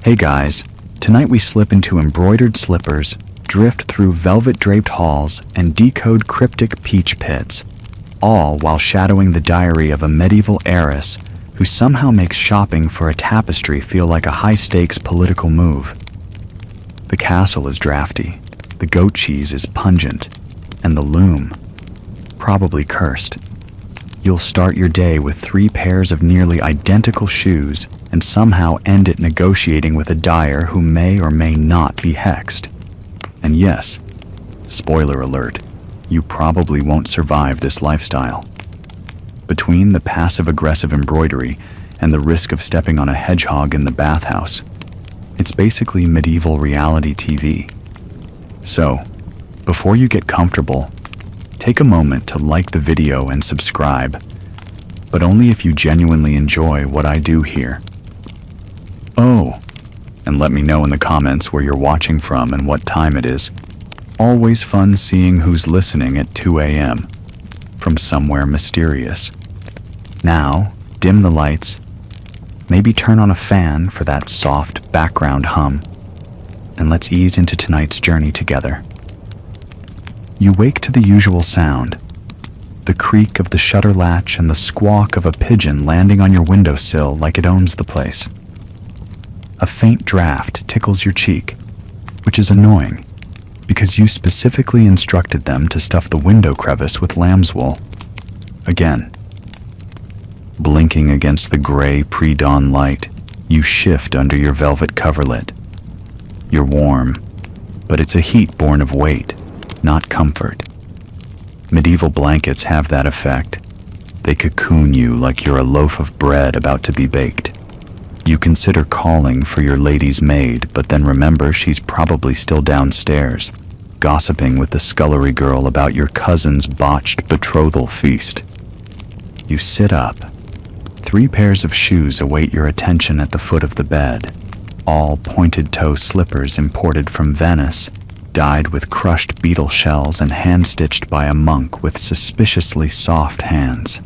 Hey guys, tonight we slip into embroidered slippers, drift through velvet-draped halls, and decode cryptic peach pits, all while shadowing the diary of a medieval heiress who somehow makes shopping for a tapestry feel like a high-stakes political move. The castle is drafty, the goat cheese is pungent, and the loom, probably cursed. You'll start your day with 3 pairs of nearly identical shoes and somehow end it negotiating with a dyer who may or may not be hexed. And yes, spoiler alert, you probably won't survive this lifestyle. Between the passive-aggressive embroidery and the risk of stepping on a hedgehog in the bathhouse, it's basically medieval reality TV. So, before you get comfortable, take a moment to like the video and subscribe, but only if you genuinely enjoy what I do here. Oh, and let me know in the comments where you're watching from and what time it is. Always fun seeing who's listening at 2 a.m. from somewhere mysterious. Now, dim the lights, maybe turn on a fan for that soft background hum, and let's ease into tonight's journey together. You wake to the usual sound, the creak of the shutter latch and the squawk of a pigeon landing on your windowsill like it owns the place. A faint draft tickles your cheek, which is annoying, because you specifically instructed them to stuff the window crevice with lamb's wool. Again. Blinking against the gray pre-dawn light, you shift under your velvet coverlet. You're warm, but it's a heat born of weight, not comfort. Medieval blankets have that effect. They cocoon you like you're a loaf of bread about to be baked. You consider calling for your lady's maid, but then remember she's probably still downstairs, gossiping with the scullery girl about your cousin's botched betrothal feast. You sit up. 3 pairs of shoes await your attention at the foot of the bed, all pointed-toe slippers imported from Venice, dyed with crushed beetle shells and hand-stitched by a monk with suspiciously soft hands.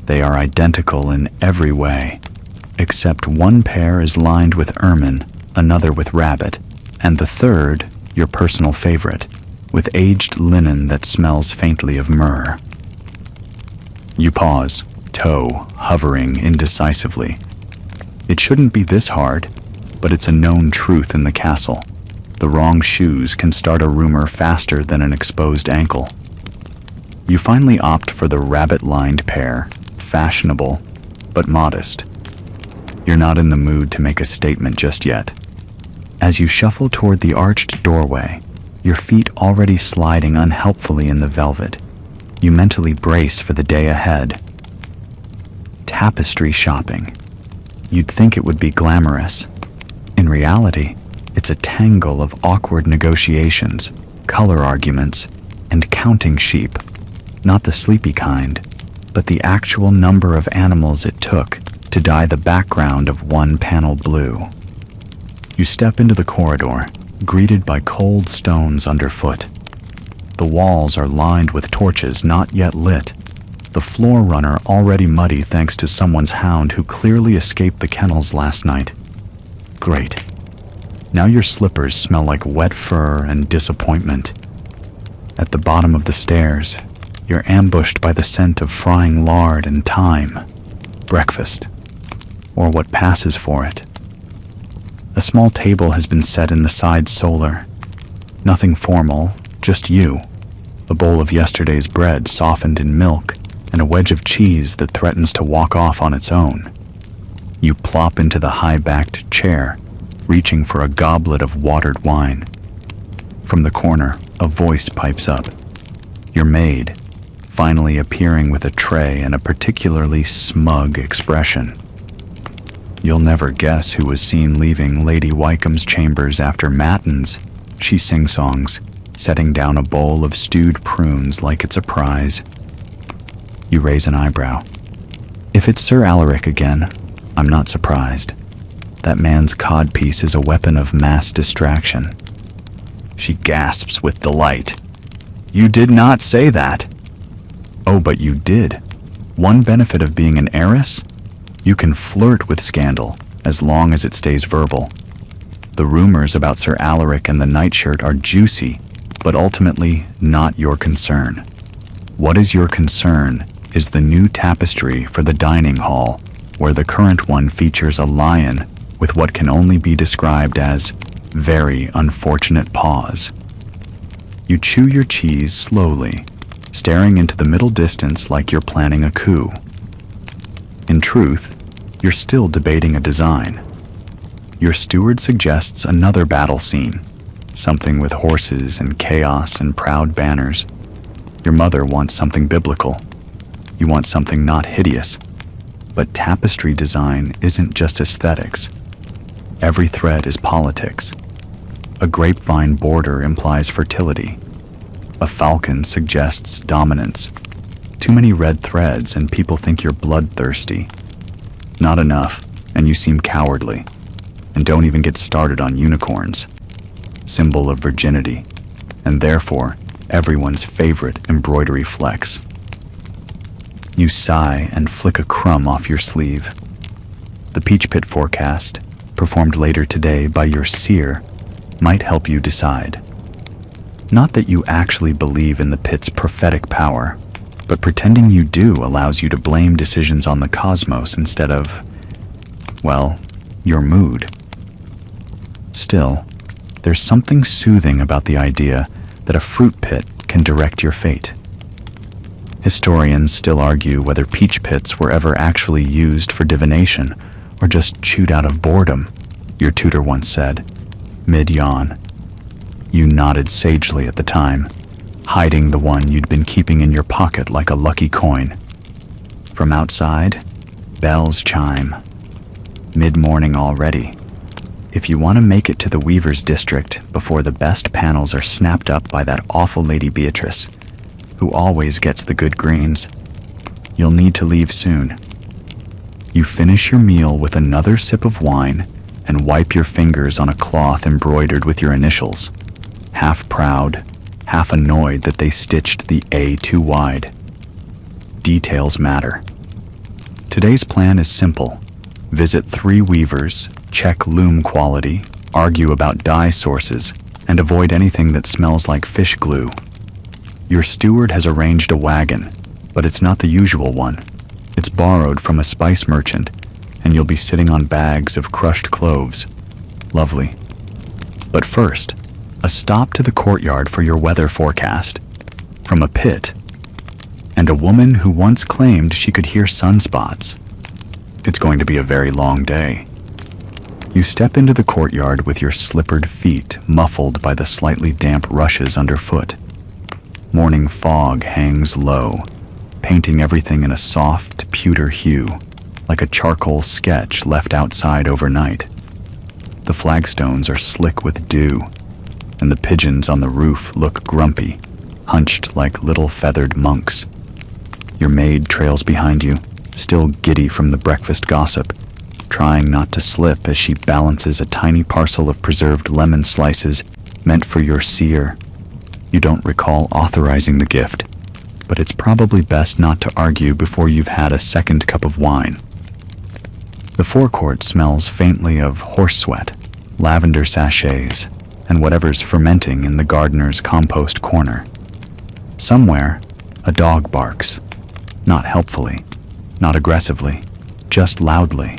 They are identical in every way, except one pair is lined with ermine, another with rabbit, and the third, your personal favorite, with aged linen that smells faintly of myrrh. You pause, toe hovering indecisively. It shouldn't be this hard, but it's a known truth in the castle. The wrong shoes can start a rumor faster than an exposed ankle. You finally opt for the rabbit-lined pair, fashionable, but modest. You're not in the mood to make a statement just yet. As you shuffle toward the arched doorway, your feet already sliding unhelpfully in the velvet, you mentally brace for the day ahead. Tapestry shopping. You'd think it would be glamorous. In reality, it's a tangle of awkward negotiations, color arguments, and counting sheep. Not the sleepy kind, but the actual number of animals it took to dye the background of one panel blue. You step into the corridor, greeted by cold stones underfoot. The walls are lined with torches not yet lit, the floor runner already muddy thanks to someone's hound who clearly escaped the kennels last night. Great. Now your slippers smell like wet fur and disappointment. At the bottom of the stairs, you're ambushed by the scent of frying lard and thyme. Breakfast, or what passes for it. A small table has been set in the side solar. Nothing formal, just you. A bowl of yesterday's bread softened in milk, and a wedge of cheese that threatens to walk off on its own. You plop into the high-backed chair, reaching for a goblet of watered wine. From the corner, a voice pipes up. Your maid, finally appearing with a tray and a particularly smug expression. You'll never guess who was seen leaving Lady Wycomb's chambers after matins, she sing-songs, setting down a bowl of stewed prunes like it's a prize. You raise an eyebrow. If it's Sir Alaric again, I'm not surprised. That man's codpiece is a weapon of mass distraction. She gasps with delight. You did not say that. Oh, but you did. One benefit of being an heiress? You can flirt with scandal, as long as it stays verbal. The rumors about Sir Alaric and the nightshirt are juicy, but ultimately not your concern. What is your concern is the new tapestry for the dining hall, where the current one features a lion with what can only be described as very unfortunate paws. You chew your cheese slowly, staring into the middle distance like you're planning a coup. In truth, you're still debating a design. Your steward suggests another battle scene, something with horses and chaos and proud banners. Your mother wants something biblical. You want something not hideous. But tapestry design isn't just aesthetics. Every thread is politics. A grapevine border implies fertility. A falcon suggests dominance. Too many red threads and people think you're bloodthirsty. Not enough, and you seem cowardly. And don't even get started on unicorns, symbol of virginity, and therefore everyone's favorite embroidery flex. You sigh and flick a crumb off your sleeve. The peach pit forecast, performed later today by your seer, might help you decide. Not that you actually believe in the pit's prophetic power, but pretending you do allows you to blame decisions on the cosmos instead of, well, your mood. Still, there's something soothing about the idea that a fruit pit can direct your fate. Historians still argue whether peach pits were ever actually used for divination or just chewed out of boredom, your tutor once said, mid-yawn. You nodded sagely at the time, hiding the one you'd been keeping in your pocket like a lucky coin. From outside, bells chime. Mid-morning already. If you want to make it to the Weaver's District before the best panels are snapped up by that awful Lady Beatrice, who always gets the good greens, you'll need to leave soon. You finish your meal with another sip of wine and wipe your fingers on a cloth embroidered with your initials, half proud, half annoyed that they stitched the A too wide. Details matter. Today's plan is simple. Visit 3 weavers, check loom quality, argue about dye sources, and avoid anything that smells like fish glue. Your steward has arranged a wagon, but it's not the usual one. It's borrowed from a spice merchant, and you'll be sitting on bags of crushed cloves. Lovely. But first, a stop to the courtyard for your weather forecast. From a pit, and a woman who once claimed she could hear sunspots. It's going to be a very long day. You step into the courtyard with your slippered feet muffled by the slightly damp rushes underfoot. Morning fog hangs low, painting everything in a soft, pewter hue, like a charcoal sketch left outside overnight. The flagstones are slick with dew, and the pigeons on the roof look grumpy, hunched like little feathered monks. Your maid trails behind you, still giddy from the breakfast gossip, trying not to slip as she balances a tiny parcel of preserved lemon slices meant for your seer. You don't recall authorizing the gift, but it's probably best not to argue before you've had a second cup of wine. The forecourt smells faintly of horse sweat, lavender sachets, and whatever's fermenting in the gardener's compost corner. Somewhere, a dog barks, not helpfully, not aggressively, just loudly,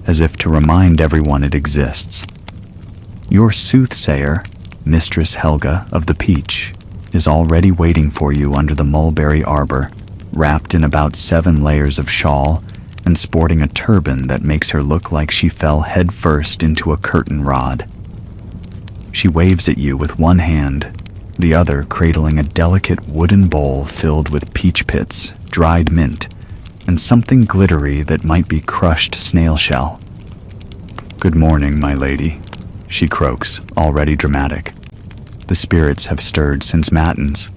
as if to remind everyone it exists. Your soothsayer, Mistress Helga of the Peach, is already waiting for you under the mulberry arbor, wrapped in about 7 layers of shawl and sporting a turban that makes her look like she fell headfirst into a curtain rod. She waves at you with one hand, the other cradling a delicate wooden bowl filled with peach pits, dried mint, and something glittery that might be crushed snail shell. "Good morning, my lady," she croaks, already dramatic. The spirits have stirred since matins.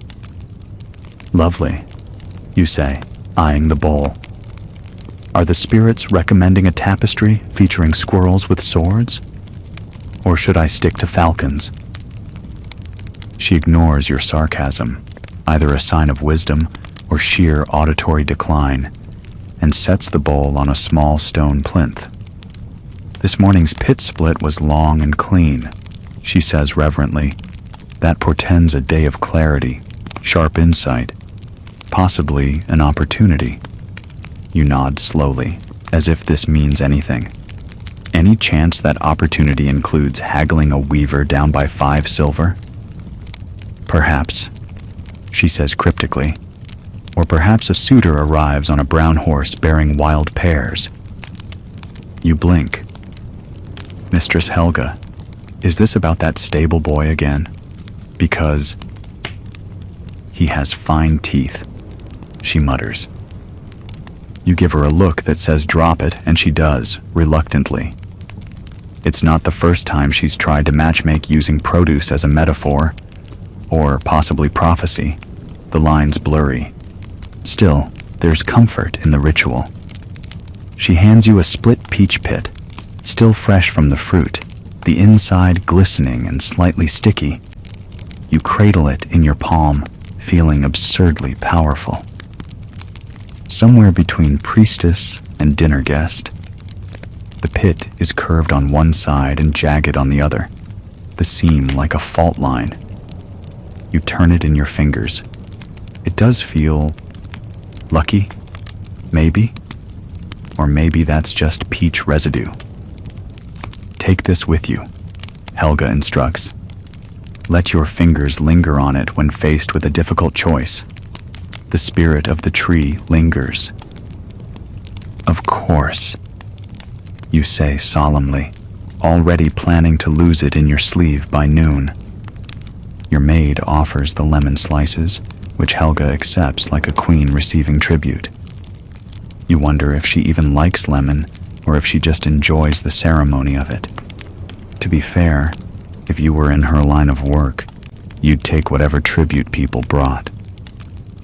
"Lovely," you say, eyeing the bowl. "Are the spirits recommending a tapestry featuring squirrels with swords? Or should I stick to falcons?" She ignores your sarcasm, either a sign of wisdom or sheer auditory decline, and sets the bowl on a small stone plinth. This morning's pit split was long and clean, she says reverently. That portends a day of clarity, sharp insight, possibly an opportunity. You nod slowly, as if this means anything. Any chance that opportunity includes haggling a weaver down by 5 silver? Perhaps, she says cryptically. Or perhaps a suitor arrives on a brown horse bearing wild pears. You blink. Mistress Helga, is this about that stable boy again? Because he has fine teeth, she mutters. You give her a look that says drop it, and she does, reluctantly. It's not the first time she's tried to matchmake using produce as a metaphor, or possibly prophecy. The line's blurry. Still, there's comfort in the ritual. She hands you a split peach pit, still fresh from the fruit, the inside glistening and slightly sticky. You cradle it in your palm, feeling absurdly powerful. Somewhere between priestess and dinner guest. The pit is curved on one side and jagged on the other, the seam like a fault line. You turn it in your fingers. It does feel lucky, maybe, or maybe that's just peach residue. Take this with you, Helga instructs. Let your fingers linger on it when faced with a difficult choice. The spirit of the tree lingers. Of course, you say solemnly, already planning to lose it in your sleeve by noon. Your maid offers the lemon slices, which Helga accepts like a queen receiving tribute. You wonder if she even likes lemon, or if she just enjoys the ceremony of it. To be fair, if you were in her line of work, you'd take whatever tribute people brought.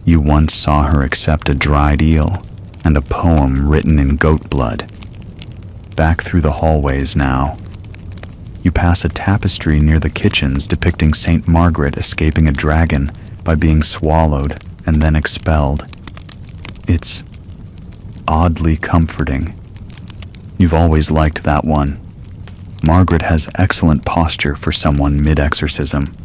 You once saw her accept a dried eel and a poem written in goat blood. Back through the hallways now. You pass a tapestry near the kitchens depicting Saint Margaret escaping a dragon by being swallowed and then expelled. It's oddly comforting. You've always liked that one. Margaret has excellent posture for someone mid-exorcism.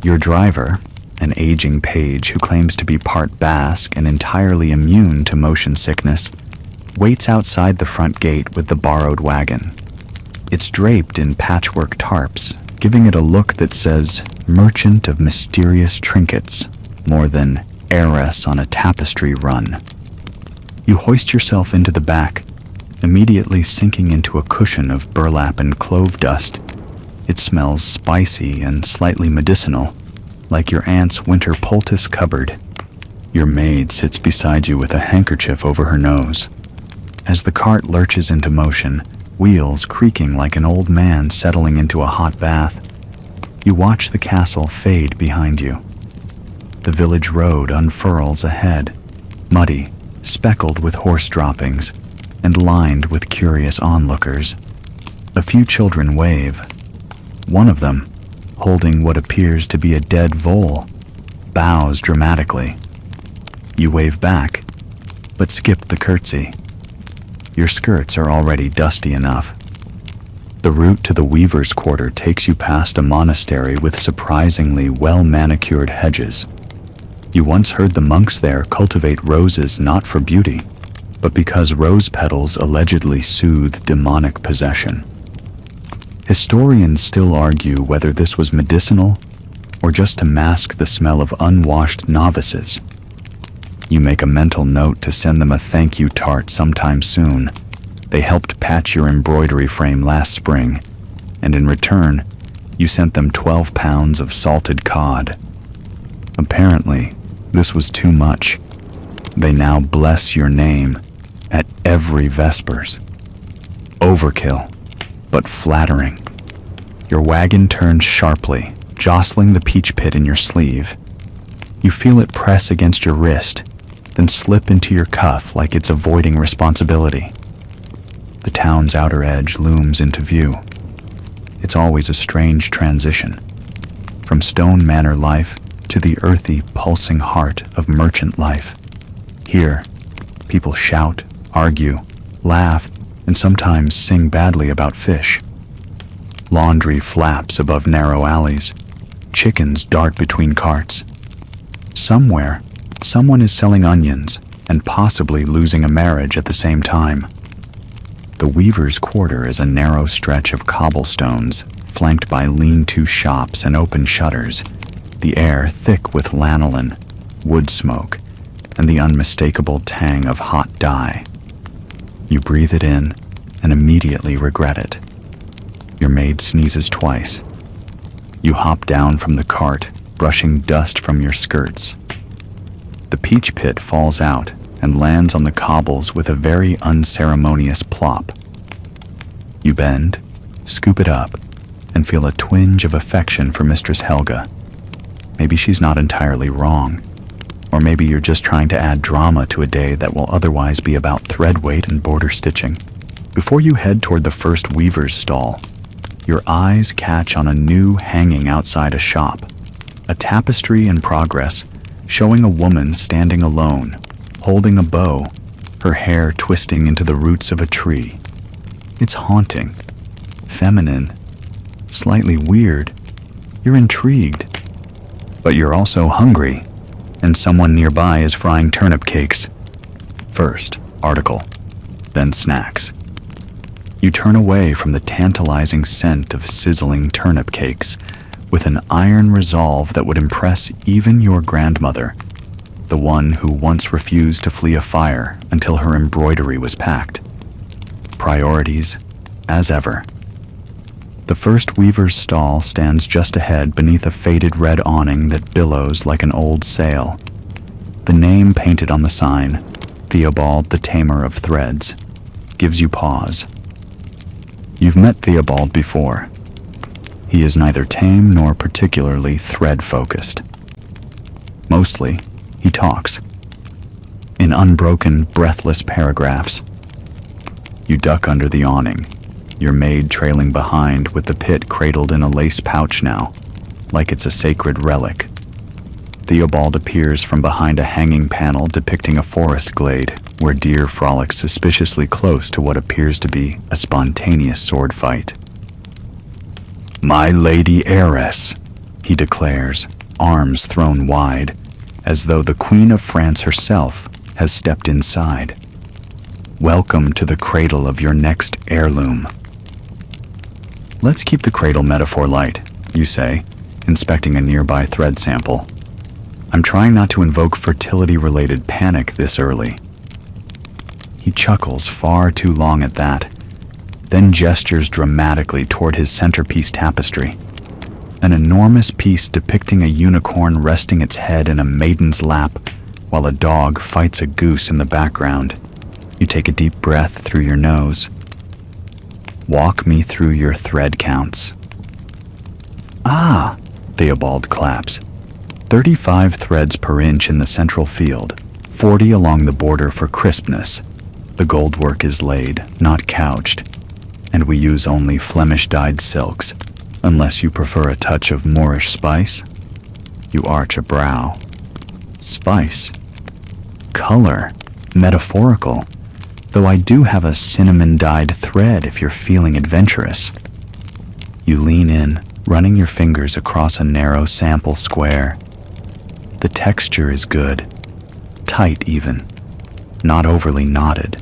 Your driver, an aging page who claims to be part Basque and entirely immune to motion sickness, waits outside the front gate with the borrowed wagon. It's draped in patchwork tarps, giving it a look that says merchant of mysterious trinkets, more than heiress on a tapestry run. You hoist yourself into the back, immediately sinking into a cushion of burlap and clove dust. It smells spicy and slightly medicinal, like your aunt's winter poultice cupboard. Your maid sits beside you with a handkerchief over her nose. As the cart lurches into motion, wheels creaking like an old man settling into a hot bath, you watch the castle fade behind you. The village road unfurls ahead, muddy, speckled with horse droppings, and lined with curious onlookers. A few children wave. One of them, holding what appears to be a dead vole, bows dramatically. You wave back, but skip the curtsy. Your skirts are already dusty enough. The route to the weaver's quarter takes you past a monastery with surprisingly well-manicured hedges. You once heard the monks there cultivate roses not for beauty, but because rose petals allegedly soothe demonic possession. Historians still argue whether this was medicinal or just to mask the smell of unwashed novices. You make a mental note to send them a thank you tart sometime soon. They helped patch your embroidery frame last spring, and in return, you sent them 12 pounds of salted cod. Apparently, this was too much. They now bless your name at every Vespers. Overkill, but flattering. Your wagon turns sharply, jostling the peach pit in your sleeve. You feel it press against your wrist, then slip into your cuff like it's avoiding responsibility. The town's outer edge looms into view. It's always a strange transition, from stone manor life to the earthy, pulsing heart of merchant life. Here, people shout, argue, laugh, and sometimes sing badly about fish. Laundry flaps above narrow alleys. Chickens dart between carts. Somewhere, someone is selling onions and possibly losing a marriage at the same time. The Weaver's Quarter is a narrow stretch of cobblestones, flanked by lean-to shops and open shutters, the air thick with lanolin, wood smoke, and the unmistakable tang of hot dye. You breathe it in and immediately regret it. Your maid sneezes twice. You hop down from the cart, brushing dust from your skirts. The peach pit falls out and lands on the cobbles with a very unceremonious plop. You bend, scoop it up, and feel a twinge of affection for Mistress Helga. Maybe she's not entirely wrong, or maybe you're just trying to add drama to a day that will otherwise be about thread weight and border stitching. Before you head toward the first weaver's stall, your eyes catch on a new hanging outside a shop, a tapestry in progress, showing a woman standing alone, holding a bow, her hair twisting into the roots of a tree. It's haunting, feminine, slightly weird. You're intrigued, but you're also hungry, and someone nearby is frying turnip cakes. First, article, then snacks. You turn away from the tantalizing scent of sizzling turnip cakes with an iron resolve that would impress even your grandmother, the one who once refused to flee a fire until her embroidery was packed. Priorities, as ever. The first weaver's stall stands just ahead beneath a faded red awning that billows like an old sail. The name painted on the sign, Theobald the Tamer of Threads, gives you pause. You've met Theobald before. He is neither tame nor particularly thread-focused. Mostly, he talks. In unbroken, breathless paragraphs. You duck under the awning, your maid trailing behind with the pit cradled in a lace pouch now, like it's a sacred relic. Theobald appears from behind a hanging panel depicting a forest glade where deer frolic suspiciously close to what appears to be a spontaneous sword fight. "My Lady Heiress," he declares, arms thrown wide, as though the Queen of France herself has stepped inside. "Welcome to the cradle of your next heirloom." "Let's keep the cradle metaphor light," you say, inspecting a nearby thread sample. "I'm trying not to invoke fertility-related panic this early." He chuckles far too long at that, then gestures dramatically toward his centerpiece tapestry, an enormous piece depicting a unicorn resting its head in a maiden's lap while a dog fights a goose in the background. You take a deep breath through your nose. "Walk me through your thread counts." "Ah," Theobald claps. 35 threads per inch in the central field, 40 along the border for crispness. The gold work is laid, not couched, and we use only Flemish-dyed silks, unless you prefer a touch of Moorish spice. You arch a brow. Spice. Color. Metaphorical. Though I do have a cinnamon-dyed thread if you're feeling adventurous. You lean in, running your fingers across a narrow sample square. The texture is good. Tight even. Not overly knotted.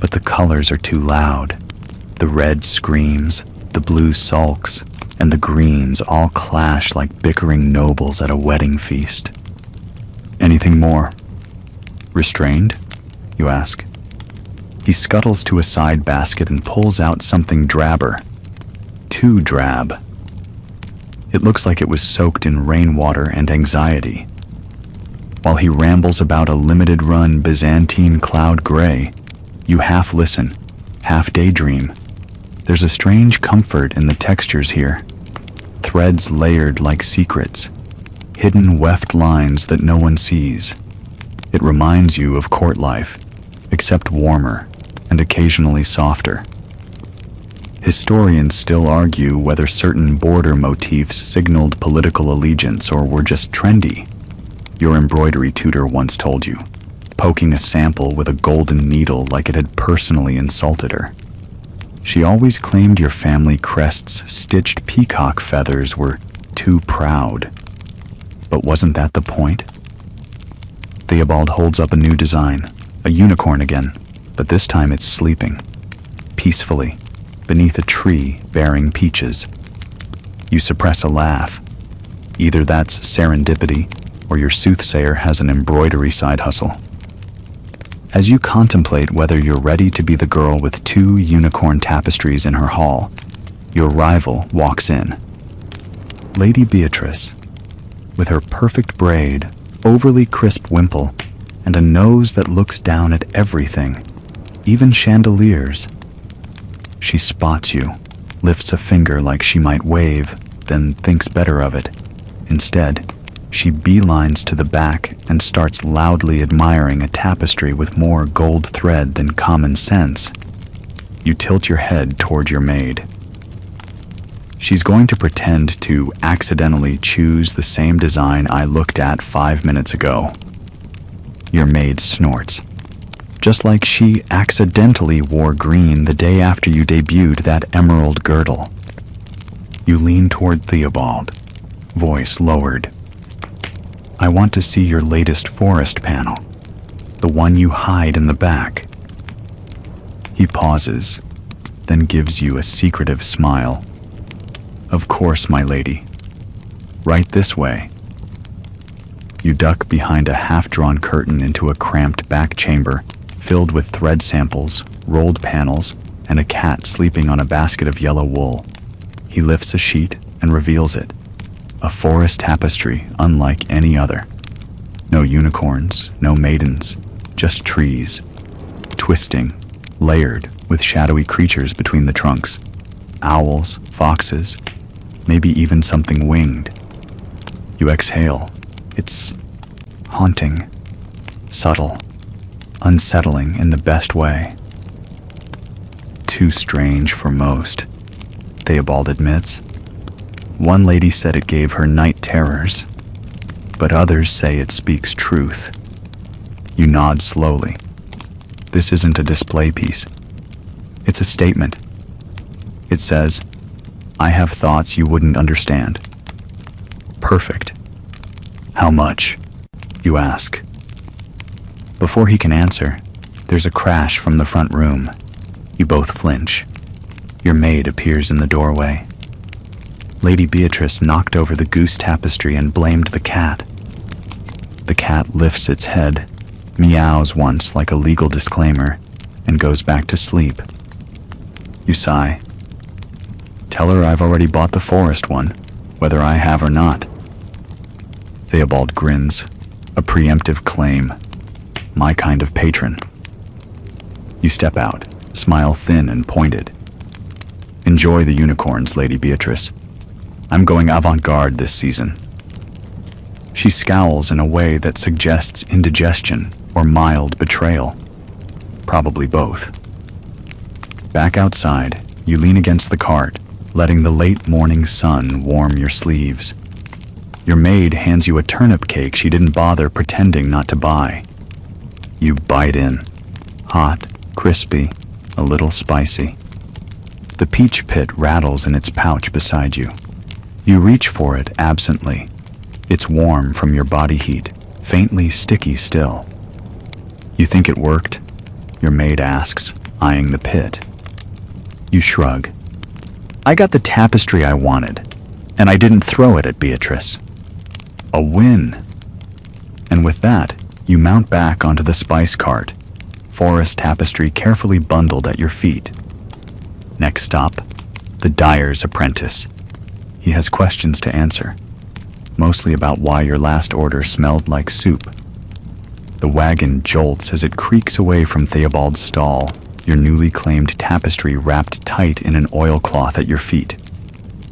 But the colors are too loud. The red screams, the blue sulks, and the greens all clash like bickering nobles at a wedding feast. "Anything more?" "Restrained?" you ask. He scuttles to a side basket and pulls out something drabber. Too drab. It looks like it was soaked in rainwater and anxiety. While he rambles about a limited-run Byzantine cloud gray, you half listen, half daydream. There's a strange comfort in the textures here. Threads layered like secrets. Hidden weft lines that no one sees. It reminds you of court life, except warmer and occasionally softer. Historians still argue whether certain border motifs signaled political allegiance or were just trendy. Your embroidery tutor once told you. poking a sample with a golden needle like it had personally insulted her. She always claimed your family crest's stitched peacock feathers were too proud. But wasn't that the point? Theobald holds up a new design, a unicorn again, but this time it's sleeping, peacefully, beneath a tree bearing peaches. You suppress a laugh. Either that's serendipity, or your soothsayer has an embroidery side hustle. As you contemplate whether you're ready to be the girl with 2 unicorn tapestries in her hall, your rival walks in. Lady Beatrice, with her perfect braid, overly crisp wimple, and a nose that looks down at everything, even chandeliers. She spots you, lifts a finger like she might wave, then thinks better of it. Instead, she beelines to the back and starts loudly admiring a tapestry with more gold thread than common sense. You tilt your head toward your maid. She's going to pretend to accidentally choose the same design I looked at 5 minutes ago. Your maid snorts, just like she accidentally wore green the day after you debuted that emerald girdle. You lean toward Theobald, voice lowered. I want to see your latest forest panel, the one you hide in the back. He pauses, then gives you a secretive smile. Of course, my lady. Right this way. You duck behind a half-drawn curtain into a cramped back chamber filled with thread samples, rolled panels, and a cat sleeping on a basket of yellow wool. He lifts a sheet and reveals it. A forest tapestry unlike any other. No unicorns, no maidens, just trees, twisting, layered with shadowy creatures between the trunks. Owls, foxes, maybe even something winged. You exhale. It's haunting, subtle, unsettling in the best way. Too strange for most, Theobald admits. One lady said it gave her night terrors, but others say it speaks truth. You nod slowly. This isn't a display piece. It's a statement. It says, I have thoughts you wouldn't understand. Perfect. How much? You ask. Before he can answer, there's a crash from the front room. You both flinch. Your maid appears in the doorway. Lady Beatrice knocked over the goose tapestry and blamed the cat. The cat lifts its head, meows once like a legal disclaimer, and goes back to sleep. You sigh. Tell her I've already bought the forest one, whether I have or not. Theobald grins. A preemptive claim. My kind of patron. You step out, smile thin and pointed. Enjoy the unicorns, Lady Beatrice. I'm going avant-garde this season. She scowls in a way that suggests indigestion or mild betrayal. Probably both. Back outside, you lean against the cart, letting the late morning sun warm your sleeves. Your maid hands you a turnip cake she didn't bother pretending not to buy. You bite in. Hot, crispy, a little spicy. The peach pit rattles in its pouch beside you. You reach for it absently. It's warm from your body heat, faintly sticky still. You think it worked? Your maid asks, eyeing the pit. You shrug. I got the tapestry I wanted, and I didn't throw it at Beatrice. A win. And with that, you mount back onto the spice cart, forest tapestry carefully bundled at your feet. Next stop, the dyer's apprentice. He has questions to answer, mostly about why your last order smelled like soup. The wagon jolts as it creaks away from Theobald's stall, your newly claimed tapestry wrapped tight in an oilcloth at your feet.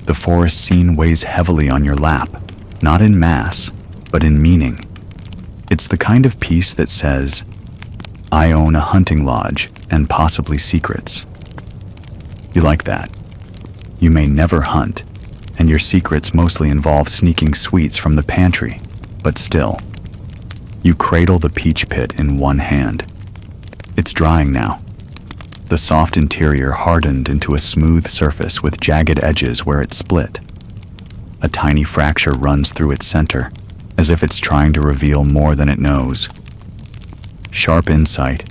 The forest scene weighs heavily on your lap, not in mass, but in meaning. It's the kind of piece that says, I own a hunting lodge and possibly secrets. You like that. You may never hunt, and your secrets mostly involve sneaking sweets from the pantry, but still. You cradle the peach pit in one hand. It's drying now. The soft interior hardened into a smooth surface with jagged edges where it split. A tiny fracture runs through its center, as if it's trying to reveal more than it knows. Sharp insight,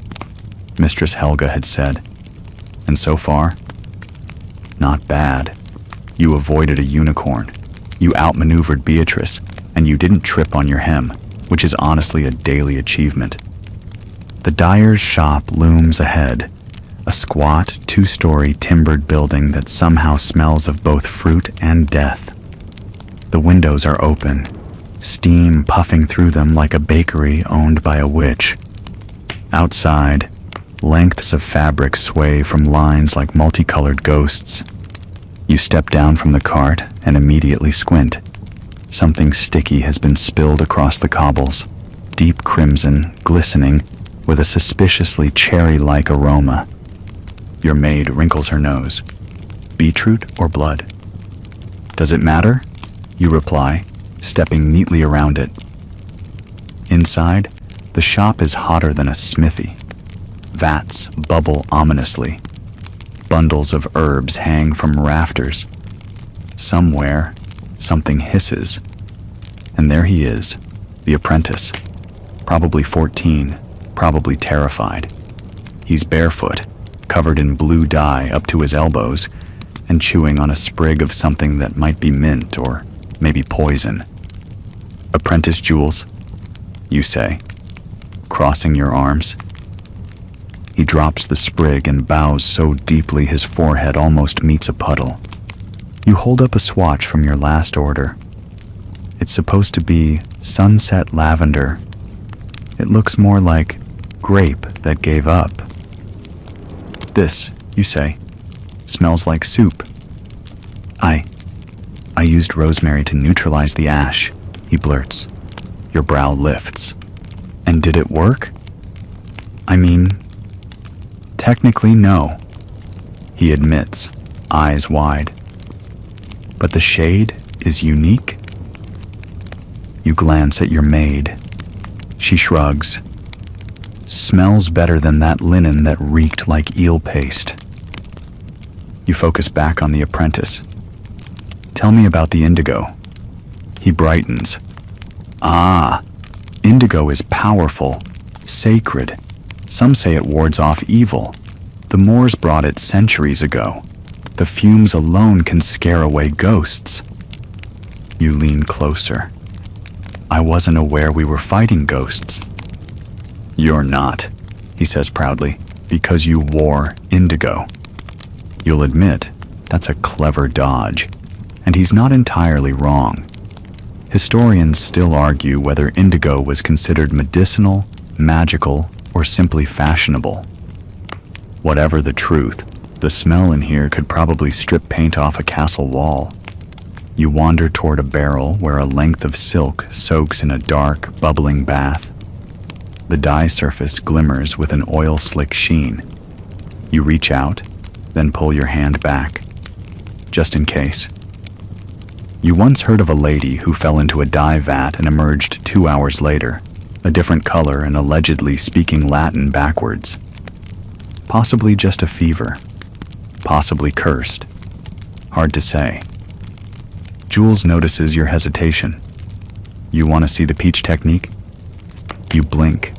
Mistress Helga had said. And so far, not bad. You avoided a unicorn. You outmaneuvered Beatrice, and you didn't trip on your hem, which is honestly a daily achievement. The dyer's shop looms ahead, a squat, two-story timbered building that somehow smells of both fruit and death. The windows are open, steam puffing through them like a bakery owned by a witch. Outside, lengths of fabric sway from lines like multicolored ghosts. You step down from the cart and immediately squint. Something sticky has been spilled across the cobbles, deep crimson, glistening, with a suspiciously cherry-like aroma. Your maid wrinkles her nose. Beetroot or blood? Does it matter? You reply, stepping neatly around it. Inside, the shop is hotter than a smithy. Vats bubble ominously. Bundles of herbs hang from rafters. Somewhere, something hisses. And there he is, the apprentice. Probably 14, probably terrified. He's barefoot, covered in blue dye up to his elbows, and chewing on a sprig of something that might be mint or maybe poison. "Apprentice Jules," you say, crossing your arms. He drops the sprig and bows so deeply his forehead almost meets a puddle. You hold up a swatch from your last order. It's supposed to be sunset lavender. It looks more like grape that gave up. "This," you say, "smells like soup." I used rosemary to neutralize the ash," he blurts. Your brow lifts. "And did it work?" "I mean, technically no," he admits, eyes wide. "But the shade is unique?" You glance at your maid. She shrugs. "Smells better than that linen that reeked like eel paste." You focus back on the apprentice. "Tell me about the indigo." He brightens. "Ah, indigo is powerful, sacred. Some say it wards off evil. The Moors brought it centuries ago. The fumes alone can scare away ghosts." You lean closer. "I wasn't aware we were fighting ghosts." "You're not," he says proudly, "because you wore indigo." You'll admit, that's a clever dodge, and he's not entirely wrong. Historians still argue whether indigo was considered medicinal, magical, or simply fashionable. Whatever the truth, the smell in here could probably strip paint off a castle wall. You wander toward a barrel where a length of silk soaks in a dark, bubbling bath. The dye surface glimmers with an oil-slick sheen. You reach out, then pull your hand back, just in case. You once heard of a lady who fell into a dye vat and emerged 2 hours later, a different color and allegedly speaking Latin backwards. Possibly just a fever. Possibly cursed. Hard to say. Jules notices your hesitation. You want to see the peach technique? You blink.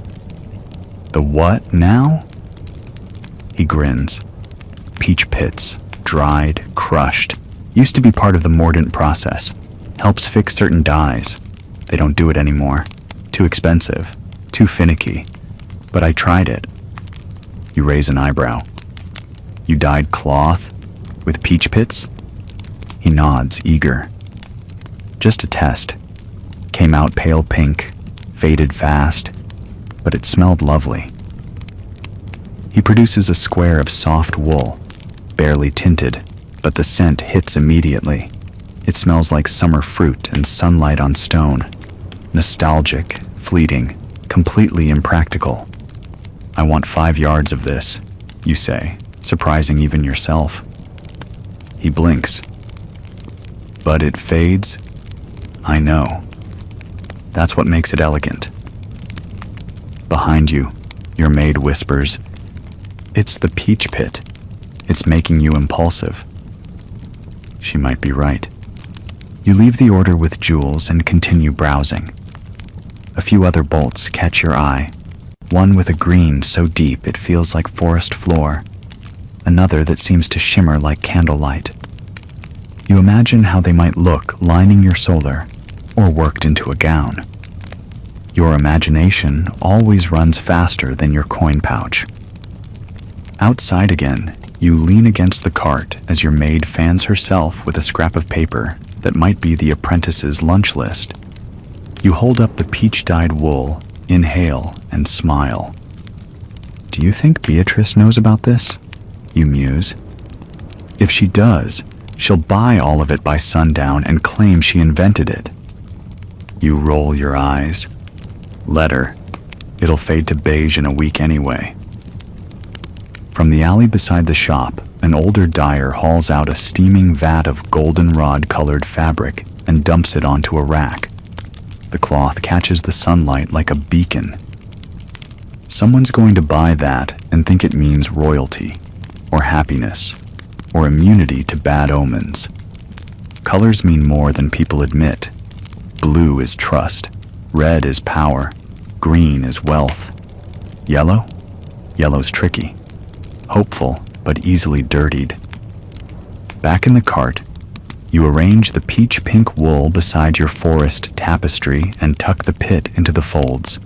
"The what now?" He grins. Peach pits, dried, crushed, used to be part of the mordant process. Helps fix certain dyes. They don't do it anymore. Too expensive. Too finicky. But I tried it. You raise an eyebrow. "You dyed cloth? With peach pits?" He nods, eager. "Just a test. Came out pale pink, faded fast, but it smelled lovely." He produces a square of soft wool, barely tinted, but the scent hits immediately. It smells like summer fruit and sunlight on stone. Nostalgic, fleeting, completely impractical. "I want 5 yards of this," you say, surprising even yourself. He blinks. "But it fades?" "I know. That's what makes it elegant." Behind you, your maid whispers, "It's the peach pit. It's making you impulsive." She might be right. You leave the order with jewels and continue browsing. A few other bolts catch your eye, one with a green so deep it feels like forest floor, another that seems to shimmer like candlelight. You imagine how they might look lining your solar or worked into a gown. Your imagination always runs faster than your coin pouch. Outside again, you lean against the cart as your maid fans herself with a scrap of paper that might be the apprentice's lunch list. You hold up the peach-dyed wool, inhale, and smile. "Do you think Beatrice knows about this?" you muse. "If she does, she'll buy all of it by sundown and claim she invented it." You roll your eyes. Let her. It'll fade to beige in a week anyway. From the alley beside the shop, an older dyer hauls out a steaming vat of goldenrod-colored fabric and dumps it onto a rack. The cloth catches the sunlight like a beacon. Someone's going to buy that and think it means royalty, or happiness, or immunity to bad omens. Colors mean more than people admit. Blue is trust, red is power, green is wealth. Yellow? Yellow's tricky. Hopeful, but easily dirtied. Back in the cart, you arrange the peach-pink wool beside your forest tapestry and tuck the pit into the folds.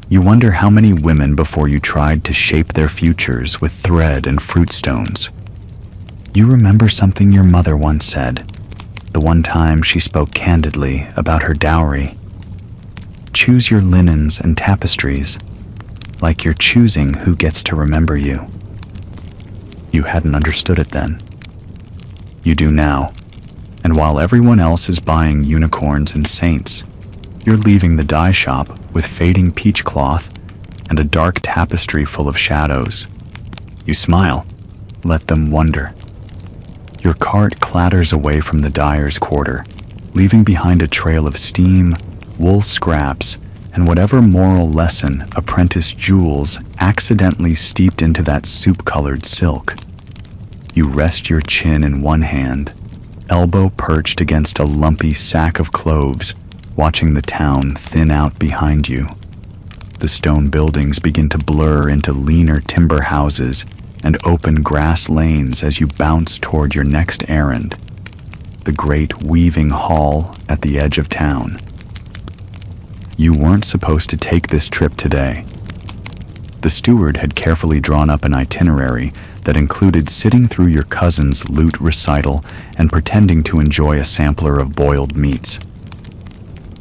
You wonder how many women before you tried to shape their futures with thread and fruit stones. You remember something your mother once said, the one time she spoke candidly about her dowry. Choose your linens and tapestries, like you're choosing who gets to remember you. You hadn't understood it then. You do now, and while everyone else is buying unicorns and saints, you're leaving the dye shop with fading peach cloth and a dark tapestry full of shadows. You smile, let them wonder. Your cart clatters away from the dyer's quarter, leaving behind a trail of steam, wool scraps, and whatever moral lesson apprentice Jules accidentally steeped into that soup-colored silk. You rest your chin in one hand, elbow perched against a lumpy sack of cloves, watching the town thin out behind you. The stone buildings begin to blur into leaner timber houses and open grass lanes as you bounce toward your next errand, the great weaving hall at the edge of town. You weren't supposed to take this trip today. The steward had carefully drawn up an itinerary that included sitting through your cousin's lute recital and pretending to enjoy a sampler of boiled meats.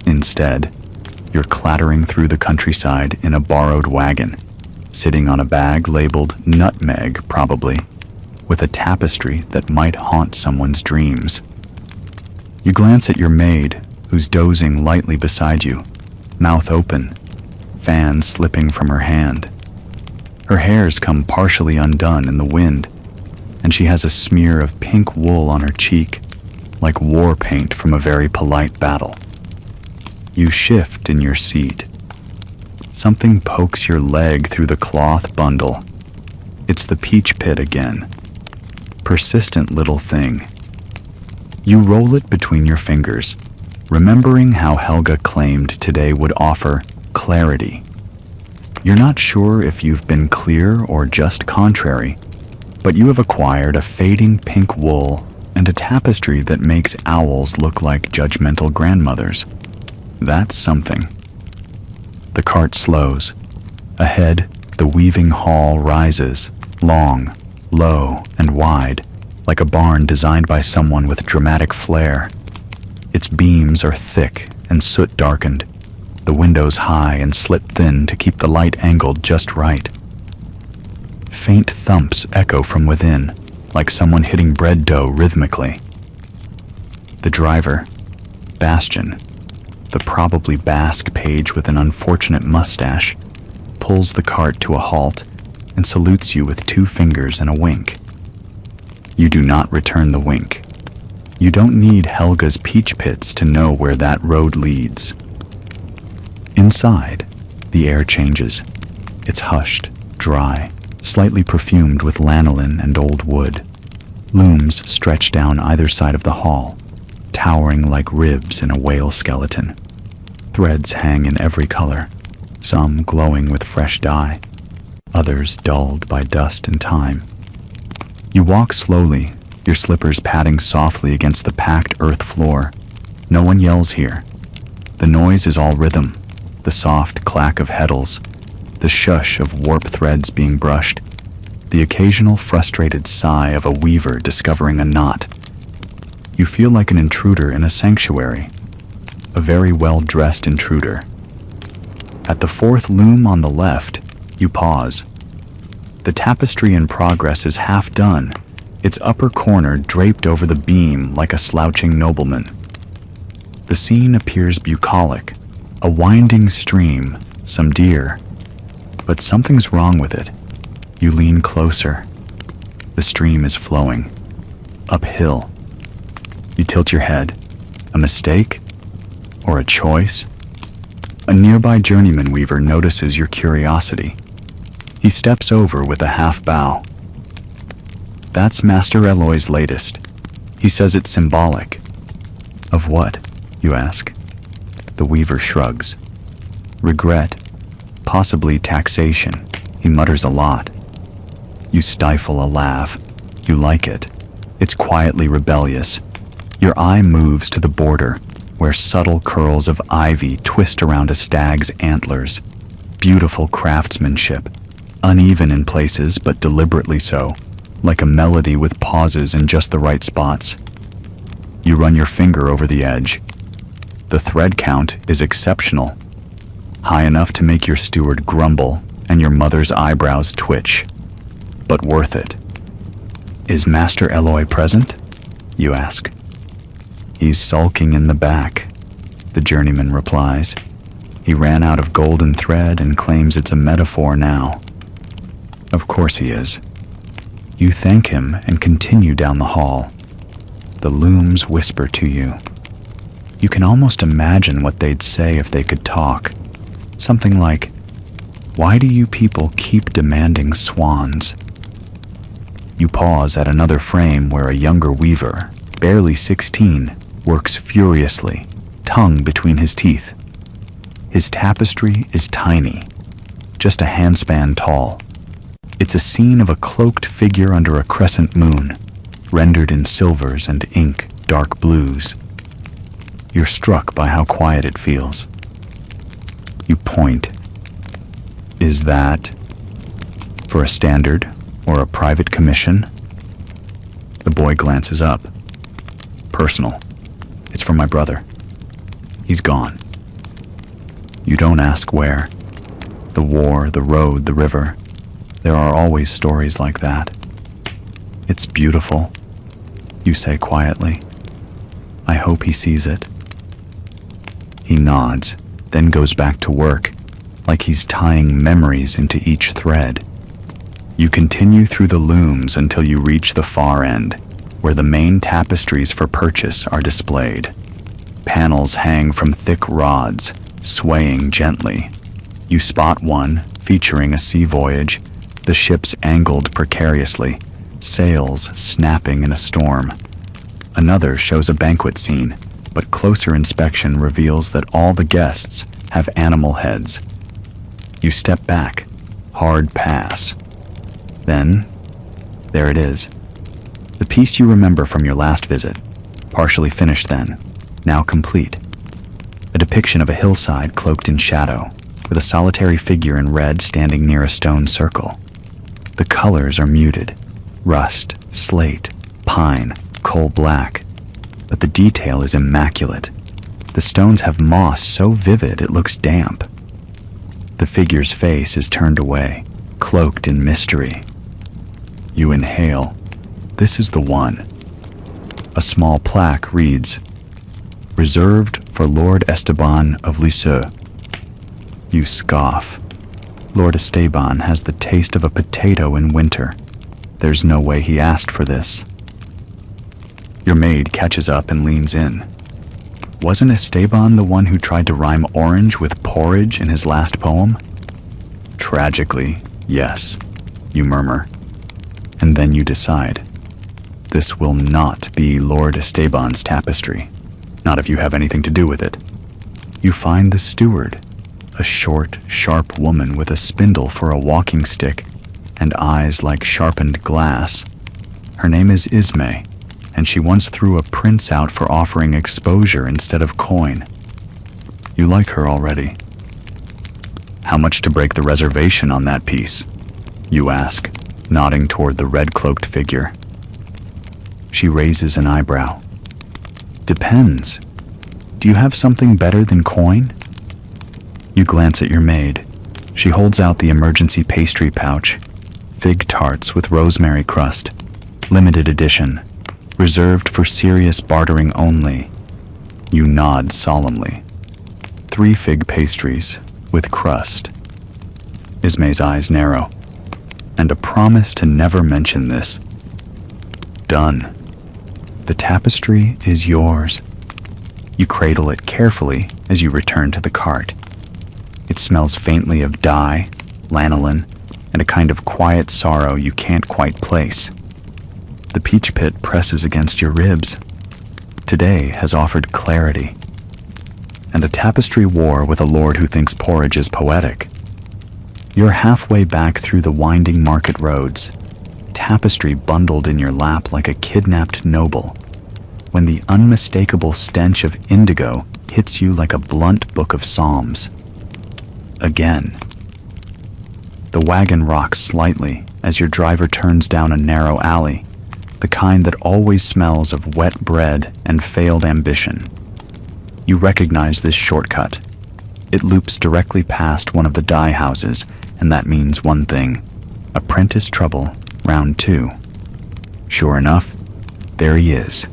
Instead, you're clattering through the countryside in a borrowed wagon, sitting on a bag labeled nutmeg, probably, with a tapestry that might haunt someone's dreams. You glance at your maid, who's dozing lightly beside you, mouth open, fan slipping from her hand. Her hair's come partially undone in the wind, and she has a smear of pink wool on her cheek, like war paint from a very polite battle. You shift in your seat. Something pokes your leg through the cloth bundle. It's the peach pit again. Persistent little thing. You roll it between your fingers, remembering how Helga claimed today would offer clarity. You're not sure if you've been clear or just contrary, but you have acquired a fading pink wool and a tapestry that makes owls look like judgmental grandmothers. That's something. The cart slows. Ahead, the weaving hall rises, long, low, and wide, like a barn designed by someone with dramatic flair. Its beams are thick and soot-darkened, the windows high and slit thin to keep the light angled just right. Faint thumps echo from within, like someone hitting bread dough rhythmically. The driver, Bastian, the probably Basque page with an unfortunate mustache, pulls the cart to a halt and salutes you with 2 fingers and a wink. You do not return the wink. You don't need Helga's peach pits to know where that road leads. Inside, The air changes. It's hushed, dry, slightly perfumed with lanolin and old wood. Looms stretch down either side of the hall, towering like ribs in a whale skeleton. Threads hang in every color, some glowing with fresh dye, others dulled by dust and time. You walk slowly, your slippers padding softly against the packed earth floor. No one yells here. The noise is all rhythm, the soft clack of heddles, the shush of warp threads being brushed, the occasional frustrated sigh of a weaver discovering a knot. You feel like an intruder in a sanctuary, a very well-dressed intruder. At the fourth loom on the left, you pause. The tapestry in progress is half done, its upper corner draped over the beam like a slouching nobleman. The scene appears bucolic, a winding stream, some deer. But something's wrong with it. You lean closer. The stream is flowing. Uphill. You tilt your head. A mistake? Or a choice? A nearby journeyman weaver notices your curiosity. He steps over with a half bow. That's Master Eloy's latest. He says it's symbolic. Of what? You ask. The weaver shrugs. Regret. Possibly taxation. He mutters a lot. You stifle a laugh. You like it. It's quietly rebellious. Your eye moves to the border, where subtle curls of ivy twist around a stag's antlers. Beautiful craftsmanship. Uneven in places, but deliberately so, like a melody with pauses in just the right spots. You run your finger over the edge. The thread count is exceptional, high enough to make your steward grumble and your mother's eyebrows twitch, but worth it. Is Master Eloy present? You ask. He's sulking in the back, the journeyman replies. He ran out of golden thread and claims it's a metaphor now. Of course he is. You thank him and continue down the hall. The looms whisper to you. You can almost imagine what they'd say if they could talk. Something like, "Why do you people keep demanding swans?" You pause at another frame where a younger weaver, barely 16, works furiously, tongue between his teeth. His tapestry is tiny, just a handspan tall. It's a scene of a cloaked figure under a crescent moon, rendered in silvers and ink, dark blues. You're struck by how quiet it feels. You point. Is that for a standard or a private commission? The boy glances up. Personal. It's for my brother. He's gone. You don't ask where. The war, the road, the river. There are always stories like that. It's beautiful, you say quietly. I hope he sees it. He nods, then goes back to work, like he's tying memories into each thread. You continue through the looms until you reach the far end, where the main tapestries for purchase are displayed. Panels hang from thick rods, swaying gently. You spot one, featuring a sea voyage, the ships angled precariously, sails snapping in a storm. Another shows a banquet scene, but closer inspection reveals that all the guests have animal heads. You step back, hard pass. Then, there it is. The piece you remember from your last visit, partially finished then, now complete. A depiction of a hillside cloaked in shadow, with a solitary figure in red standing near a stone circle. The colors are muted, rust, slate, pine, coal black, but the detail is immaculate. The stones have moss so vivid it looks damp. The figure's face is turned away, cloaked in mystery. You inhale. This is the one. A small plaque reads, "Reserved for Lord Esteban of Lisieux." You scoff. Lord Esteban has the taste of a potato in winter. There's no way he asked for this. Your maid catches up and leans in. Wasn't Esteban the one who tried to rhyme orange with porridge in his last poem? Tragically, yes, you murmur. And then you decide. This will not be Lord Esteban's tapestry, not if you have anything to do with it. You find the steward, a short, sharp woman with a spindle for a walking stick and eyes like sharpened glass. Her name is Ismay, and she once threw a prince out for offering exposure instead of coin. You like her already. How much to break the reservation on that piece? You ask, nodding toward the red-cloaked figure. She raises an eyebrow. Depends. Do you have something better than coin? You glance at your maid. She holds out the emergency pastry pouch. Fig tarts with rosemary crust. Limited edition. Reserved for serious bartering only. You nod solemnly. 3 fig pastries, with crust. Ismay's eyes narrow. And a promise to never mention this. Done. The tapestry is yours. You cradle it carefully as you return to the cart. It smells faintly of dye, lanolin, and a kind of quiet sorrow you can't quite place. The peach pit presses against your ribs. Today has offered clarity. And a tapestry war with a lord who thinks porridge is poetic. You're halfway back through the winding market roads, tapestry bundled in your lap like a kidnapped noble, when the unmistakable stench of indigo hits you like a blunt book of psalms. Again. The wagon rocks slightly as your driver turns down a narrow alley, the kind that always smells of wet bread and failed ambition. You recognize this shortcut. It loops directly past one of the dye houses, and that means one thing: apprentice trouble, round 2. Sure enough, there he is.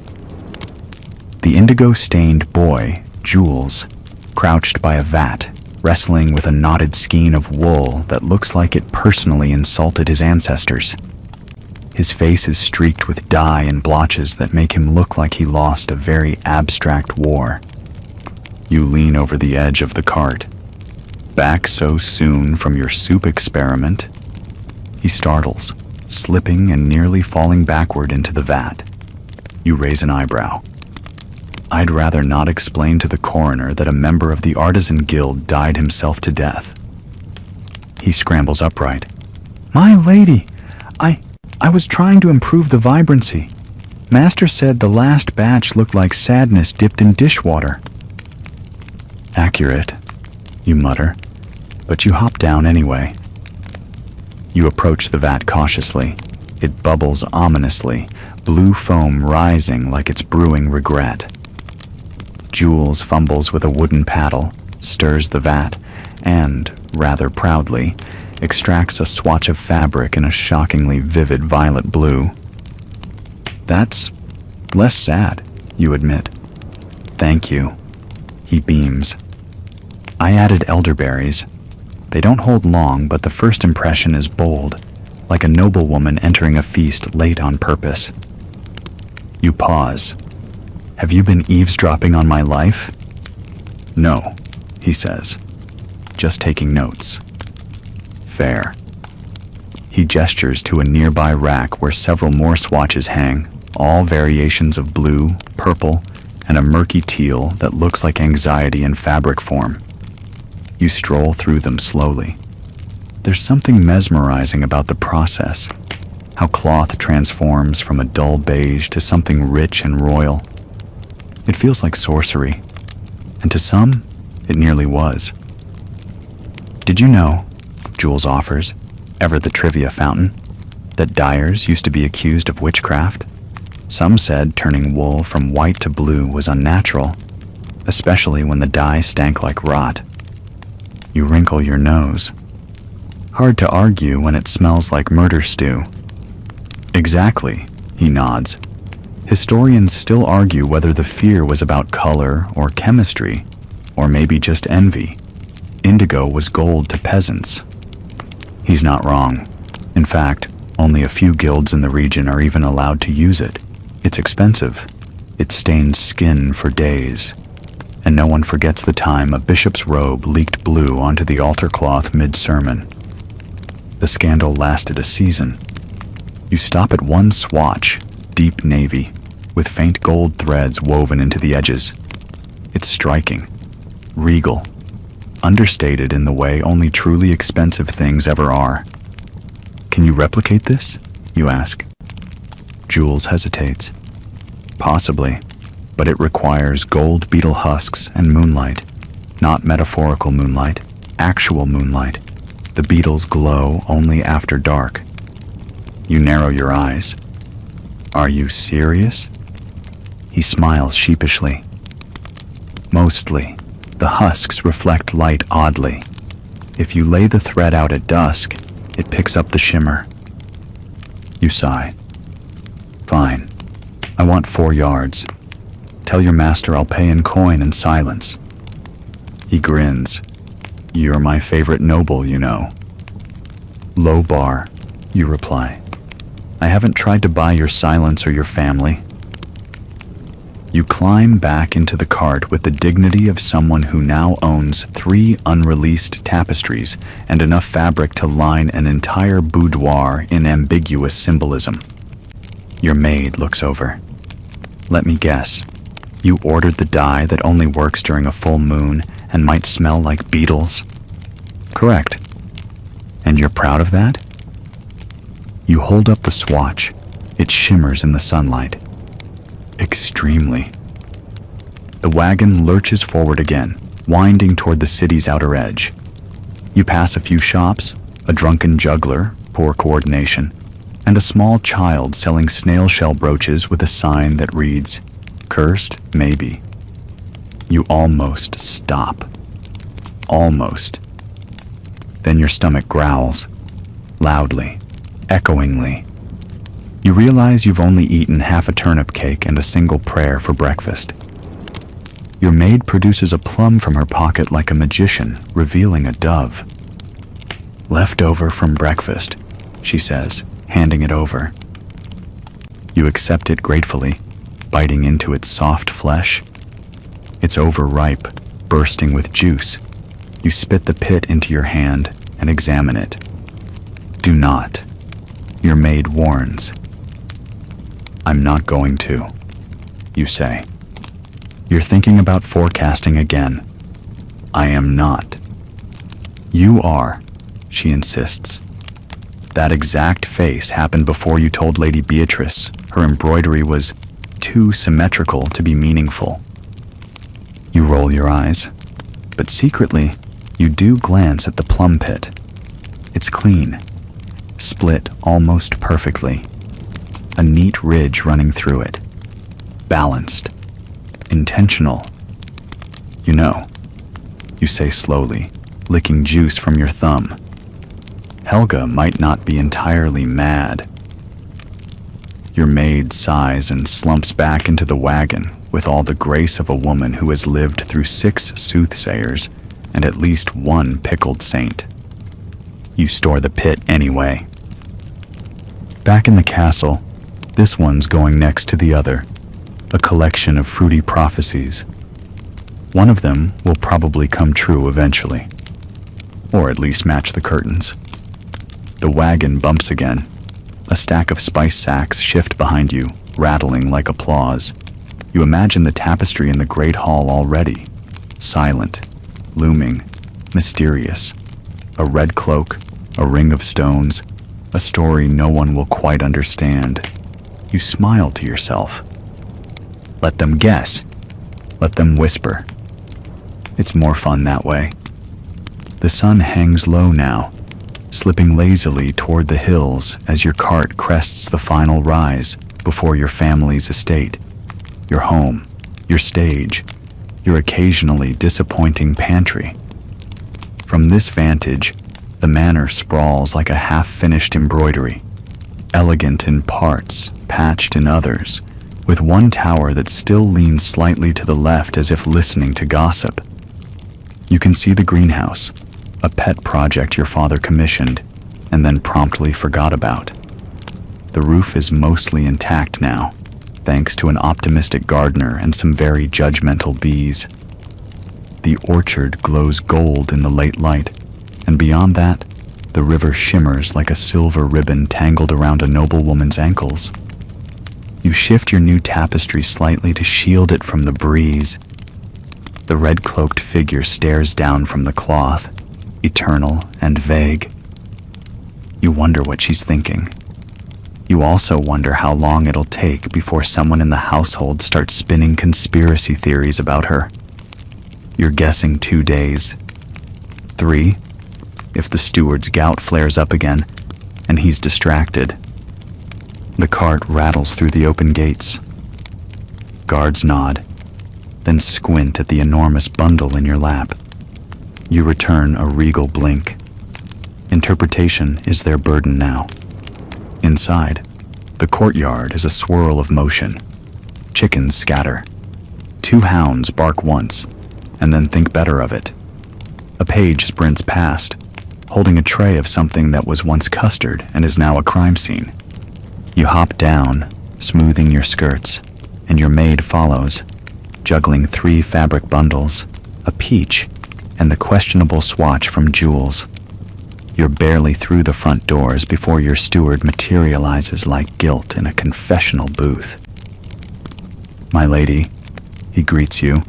The indigo-stained boy, Jules, crouched by a vat, wrestling with a knotted skein of wool that looks like it personally insulted his ancestors. His face is streaked with dye and blotches that make him look like he lost a very abstract war. You lean over the edge of the cart. Back so soon from your soup experiment? He startles, slipping and nearly falling backward into the vat. You raise an eyebrow. I'd rather not explain to the coroner that a member of the artisan guild died himself to death. He scrambles upright. My lady, I was trying to improve the vibrancy. Master said the last batch looked like sadness dipped in dishwater. Accurate, you mutter, but you hop down anyway. You approach the vat cautiously. It bubbles ominously, blue foam rising like it's brewing regret. Jules fumbles with a wooden paddle, stirs the vat, and, rather proudly, extracts a swatch of fabric in a shockingly vivid violet blue. That's less sad, you admit. Thank you. He beams. I added elderberries. They don't hold long, but the first impression is bold, like a noblewoman entering a feast late on purpose. You pause. Have you been eavesdropping on my life? No, he says. Just taking notes. Fair. He gestures to a nearby rack where several more swatches hang, all variations of blue, purple, and a murky teal that looks like anxiety in fabric form. You stroll through them slowly. There's something mesmerizing about the process, how cloth transforms from a dull beige to something rich and royal. It feels like sorcery, and to some, it nearly was. Did you know, Jules offers, ever the trivia fountain, that dyers used to be accused of witchcraft? Some said turning wool from white to blue was unnatural, especially when the dye stank like rot. You wrinkle your nose. Hard to argue when it smells like murder stew. Exactly, he nods. Historians still argue whether the fear was about color or chemistry, or maybe just envy. Indigo was gold to peasants. He's not wrong. In fact, only a few guilds in the region are even allowed to use it. It's expensive. It stains skin for days. and no one forgets the time a bishop's robe leaked blue onto the altar cloth mid-sermon. The scandal lasted a season. You stop at one swatch, deep navy, with faint gold threads woven into the edges. It's striking, regal, understated in the way only truly expensive things ever are. Can you replicate this? You ask. Jules hesitates. Possibly, but it requires gold beetle husks and moonlight. Not metaphorical moonlight, actual moonlight. The beetles glow only after dark. You narrow your eyes. Are you serious? He smiles sheepishly. Mostly, the husks reflect light oddly. If you lay the thread out at dusk, it picks up the shimmer. You sigh. Fine. I want 4 yards. Tell your master I'll pay in coin and silence. He grins. You're my favorite noble, you know. Low bar, you reply. I haven't tried to buy your silence or your family. You climb back into the cart with the dignity of someone who now owns 3 unreleased tapestries and enough fabric to line an entire boudoir in ambiguous symbolism. Your maid looks over. Let me guess. You ordered the dye that only works during a full moon and might smell like beetles? Correct. And you're proud of that? You hold up the swatch. It shimmers in the sunlight. Extremely. The wagon lurches forward again, winding toward the city's outer edge. You pass a few shops, a drunken juggler, poor coordination, and a small child selling snail shell brooches with a sign that reads, "Cursed, maybe." You almost stop. Almost. Then your stomach growls, loudly, echoingly. You realize you've only eaten half a turnip cake and a single prayer for breakfast. Your maid produces a plum from her pocket like a magician, revealing a dove. Leftover from breakfast, she says, handing it over. You accept it gratefully, biting into its soft flesh. It's overripe, bursting with juice. You spit the pit into your hand and examine it. Do not. Your maid warns. I'm not going to, you say. You're thinking about forecasting again. I am not. You are, she insists. That exact face happened before you told Lady Beatrice her embroidery was too symmetrical to be meaningful. You roll your eyes, but secretly, you do glance at the plum pit. It's clean, split almost perfectly. A neat ridge running through it. Balanced. Intentional. You know, you say slowly, licking juice from your thumb. Helga might not be entirely mad. Your maid sighs and slumps back into the wagon with all the grace of a woman who has lived through 6 soothsayers and at least 1 pickled saint. You store the pit anyway. Back in the castle, this one's going next to the other, a collection of fruity prophecies. One of them will probably come true eventually, or at least match the curtains. The wagon bumps again. A stack of spice sacks shift behind you, rattling like applause. You imagine the tapestry in the great hall already, silent, looming, mysterious. A red cloak, a ring of stones, a story no one will quite understand. You smile to yourself. Let them guess. Let them whisper. It's more fun that way. The sun hangs low now, slipping lazily toward the hills as your cart crests the final rise before your family's estate, your home, your stage, your occasionally disappointing pantry. From this vantage, the manor sprawls like a half-finished embroidery, elegant in parts, patched in others, with one tower that still leans slightly to the left as if listening to gossip. You can see the greenhouse, a pet project your father commissioned and then promptly forgot about. The roof is mostly intact now, thanks to an optimistic gardener and some very judgmental bees. The orchard glows gold in the late light, and beyond that, the river shimmers like a silver ribbon tangled around a noblewoman's ankles. You shift your new tapestry slightly to shield it from the breeze. The red-cloaked figure stares down from the cloth, eternal and vague. You wonder what she's thinking. You also wonder how long it'll take before someone in the household starts spinning conspiracy theories about her. You're guessing 2 days. 3, if the steward's gout flares up again, and he's distracted. The cart rattles through the open gates. Guards nod, then squint at the enormous bundle in your lap. You return a regal blink. Interpretation is their burden now. Inside, the courtyard is a swirl of motion. Chickens scatter. 2 hounds bark once, and then think better of it. A page sprints past, holding a tray of something that was once custard and is now a crime scene. You hop down, smoothing your skirts, and your maid follows, juggling 3 fabric bundles, a peach, and the questionable swatch from Jules. You're barely through the front doors before your steward materializes like guilt in a confessional booth. "My lady," he greets you,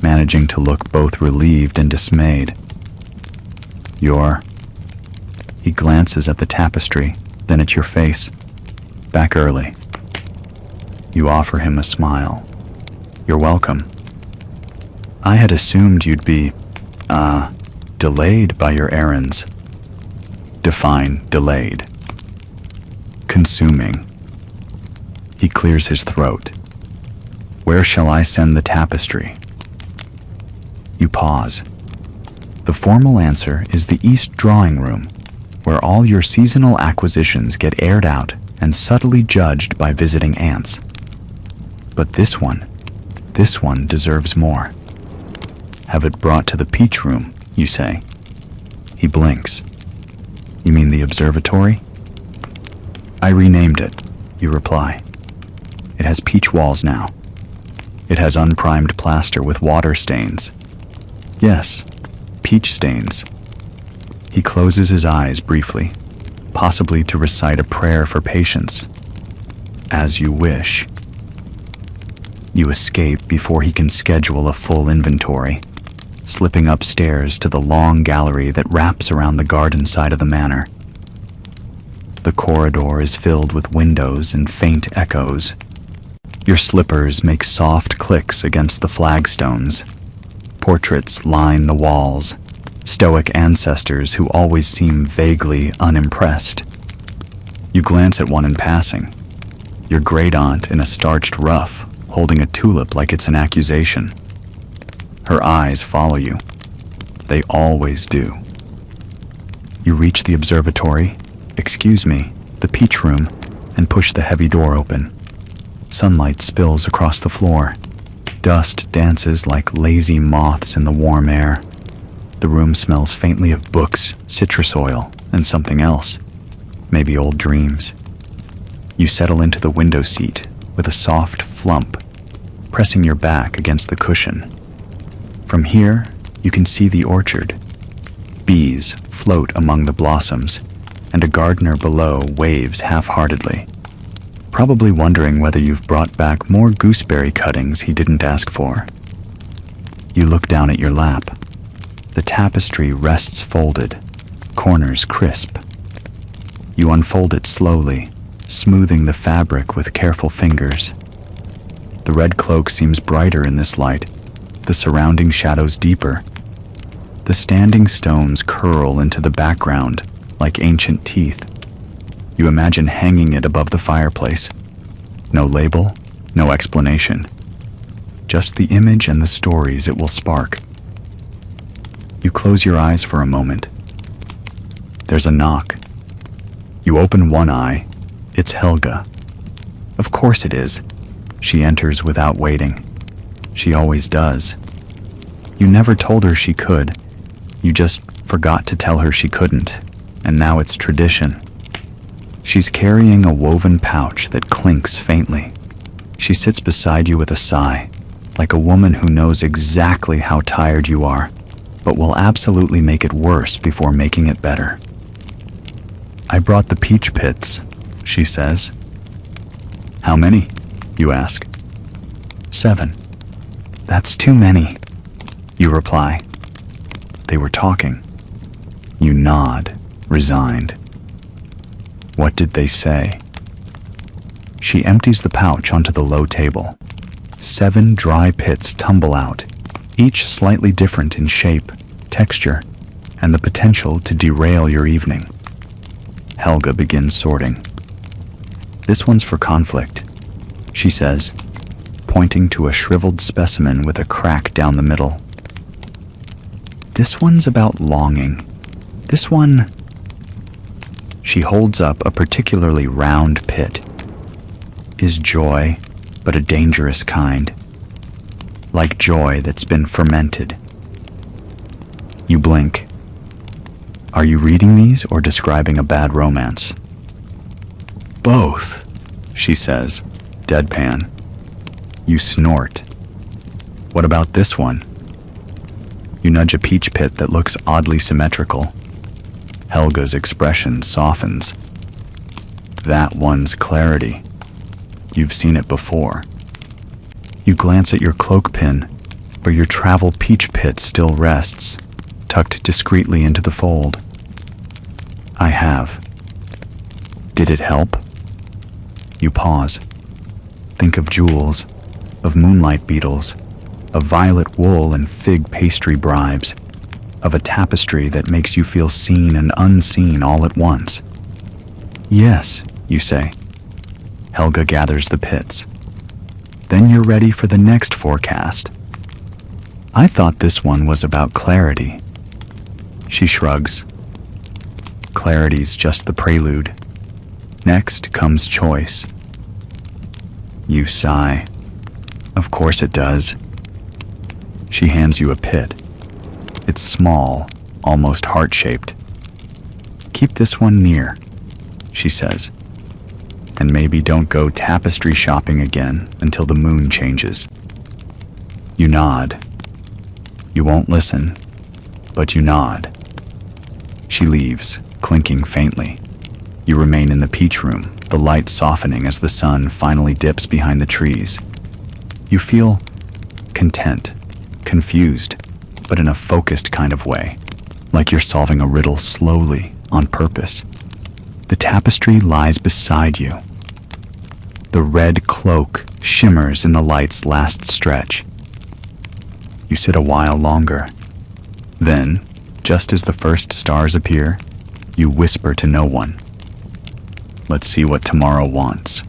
managing to look both relieved and dismayed. "You're..." He glances at the tapestry, then at your face. "Back early." You offer him a smile. "You're welcome. I had assumed you'd be, delayed by your errands." Define delayed. "Consuming." He clears his throat. "Where shall I send the tapestry?" You pause. The formal answer is the East Drawing Room, where all your seasonal acquisitions get aired out and subtly judged by visiting aunts. But this one deserves more. "Have it brought to the Peach Room," you say. He blinks. "You mean the observatory?" "I renamed it," you reply. "It has peach walls now. It has unprimed plaster with water stains. Yes, peach stains." He closes his eyes briefly, possibly to recite a prayer for patience. "As you wish." You escape before he can schedule a full inventory, slipping upstairs to the long gallery that wraps around the garden side of the manor. The corridor is filled with windows and faint echoes. Your slippers make soft clicks against the flagstones. Portraits line the walls, stoic ancestors who always seem vaguely unimpressed. You glance at one in passing, your great-aunt in a starched ruff, holding a tulip like it's an accusation. Her eyes follow you. They always do. You reach the observatory, the peach room, and push the heavy door open. Sunlight spills across the floor. Dust dances like lazy moths in the warm air. The room smells faintly of books, citrus oil, and something else. Maybe old dreams. You settle into the window seat with a soft flump, pressing your back against the cushion. From here, you can see the orchard. Bees float among the blossoms, and a gardener below waves half-heartedly, probably wondering whether you've brought back more gooseberry cuttings he didn't ask for. You look down at your lap. The tapestry rests folded, corners crisp. You unfold it slowly, smoothing the fabric with careful fingers. The red cloak seems brighter in this light, the surrounding shadows deeper. The standing stones curl into the background like ancient teeth. You imagine hanging it above the fireplace. No label, no explanation. Just the image and the stories it will spark. You close your eyes for a moment. There's a knock. You open one eye. It's Helga. Of course it is. She enters without waiting. She always does. You never told her she could. You just forgot to tell her she couldn't, and now it's tradition. She's carrying a woven pouch that clinks faintly. She sits beside you with a sigh. like a woman who knows exactly how tired you are, but will absolutely make it worse before making it better. "I brought the peach pits," she says. "How many?" you ask. "7. "That's too many," you reply. They were talking. You nod, resigned. What did they say? She empties the pouch onto the low table. 7 dry pits tumble out, each slightly different in shape, texture, and the potential to derail your evening. Helga begins sorting. "This one's for conflict," she says, pointing to a shriveled specimen with a crack down the middle. "This one's about longing. This one..." She holds up a particularly round pit. "Is joy, but a dangerous kind. Like joy that's been fermented." You blink. Are you reading these or describing a bad romance? "Both," she says, deadpan. You snort. "What about this one?" You nudge a peach pit that looks oddly symmetrical. Helga's expression softens. "That one's clarity. You've seen it before." You glance at your cloak pin, where your travel peach pit still rests, tucked discreetly into the fold. "I have." "Did it help?" You pause. Think of jewels, of moonlight beetles, of violet wool and fig pastry bribes, of a tapestry that makes you feel seen and unseen all at once. "Yes," you say. Helga gathers the pits. Then you're ready for the next forecast. "I thought this one was about clarity." She shrugs. Clarity's just the prelude. Next comes choice. You sigh. Of course it does. She hands you a pit. It's small, almost heart-shaped. "Keep this one near," she says. "And maybe don't go tapestry shopping again until the moon changes." You nod. You won't listen, but you nod. She leaves, clinking faintly. You remain in the peach room, the light softening as the sun finally dips behind the trees. You feel content, confused, but in a focused kind of way, like you're solving a riddle slowly, on purpose. The tapestry lies beside you. The red cloak shimmers in the light's last stretch. You sit a while longer. Then, just as the first stars appear, you whisper to no one. Let's see what tomorrow wants.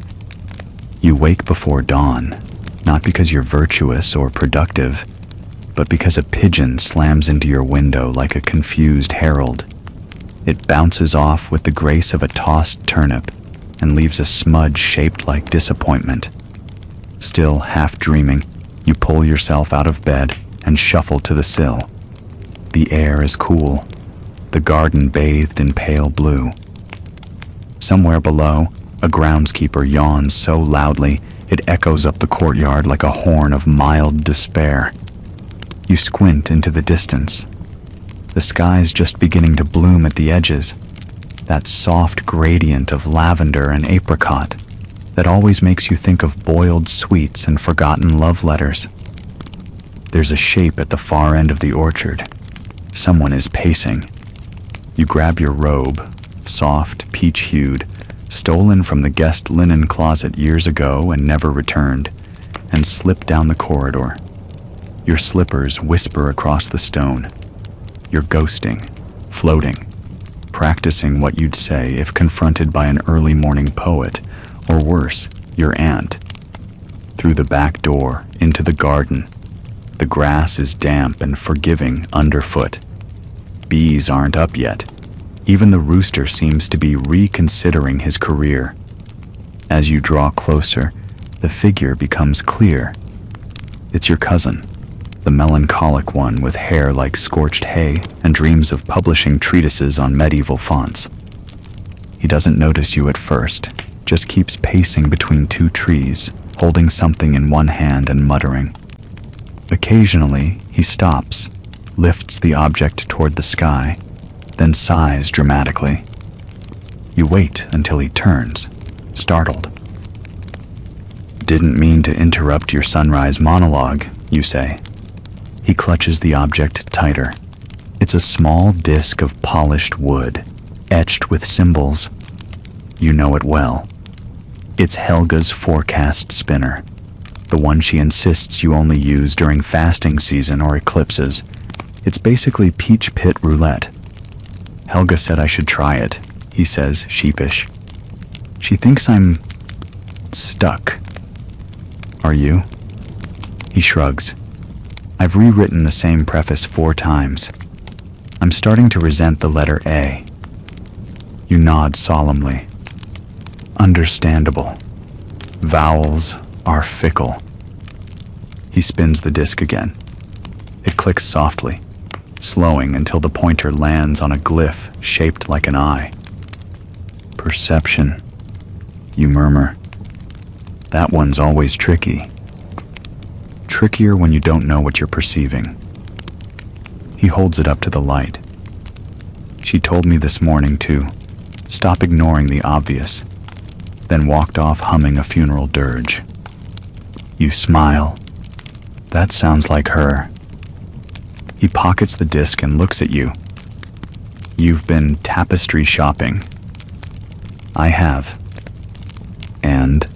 You wake before dawn, not because you're virtuous or productive, but because a pigeon slams into your window like a confused herald. It bounces off with the grace of a tossed turnip and leaves a smudge shaped like disappointment. Still half dreaming, you pull yourself out of bed and shuffle to the sill. The air is cool, the garden bathed in pale blue. Somewhere below, a groundskeeper yawns so loudly it echoes up the courtyard like a horn of mild despair. You squint into the distance. The sky's just beginning to bloom at the edges, that soft gradient of lavender and apricot that always makes you think of boiled sweets and forgotten love letters. There's a shape at the far end of the orchard. Someone is pacing. You grab your robe, soft, peach-hued, stolen from the guest linen closet years ago and never returned, and slip down the corridor. Your slippers whisper across the stone. You're ghosting, floating, practicing what you'd say if confronted by an early morning poet, or worse, your aunt. Through the back door, into the garden. The grass is damp and forgiving underfoot. Bees aren't up yet. Even the rooster seems to be reconsidering his career. As you draw closer, the figure becomes clear. It's your cousin, the melancholic one with hair like scorched hay and dreams of publishing treatises on medieval fonts. He doesn't notice you at first, just keeps pacing between two trees, holding something in one hand and muttering. Occasionally, he stops, lifts the object toward the sky, then sighs dramatically. You wait until he turns, startled. "Didn't mean to interrupt your sunrise monologue," you say. He clutches the object tighter. It's a small disc of polished wood, etched with symbols. You know it well. It's Helga's forecast spinner, the one she insists you only use during fasting season or eclipses. It's basically peach pit roulette. "Helga said I should try it," he says, sheepish. "She thinks I'm stuck." "Are you?" He shrugs. "I've rewritten the same preface 4 times. I'm starting to resent the letter A." You nod solemnly. Understandable. Vowels are fickle. He spins the disc again. It clicks softly, slowing until the pointer lands on a glyph shaped like an eye. "Perception," you murmur. "That one's always tricky. Trickier when you don't know what you're perceiving." He holds it up to the light. "She told me this morning to stop ignoring the obvious," then walked off humming a funeral dirge. You smile. "That sounds like her." He pockets the disc and looks at you. "You've been tapestry shopping." "I have." "And?"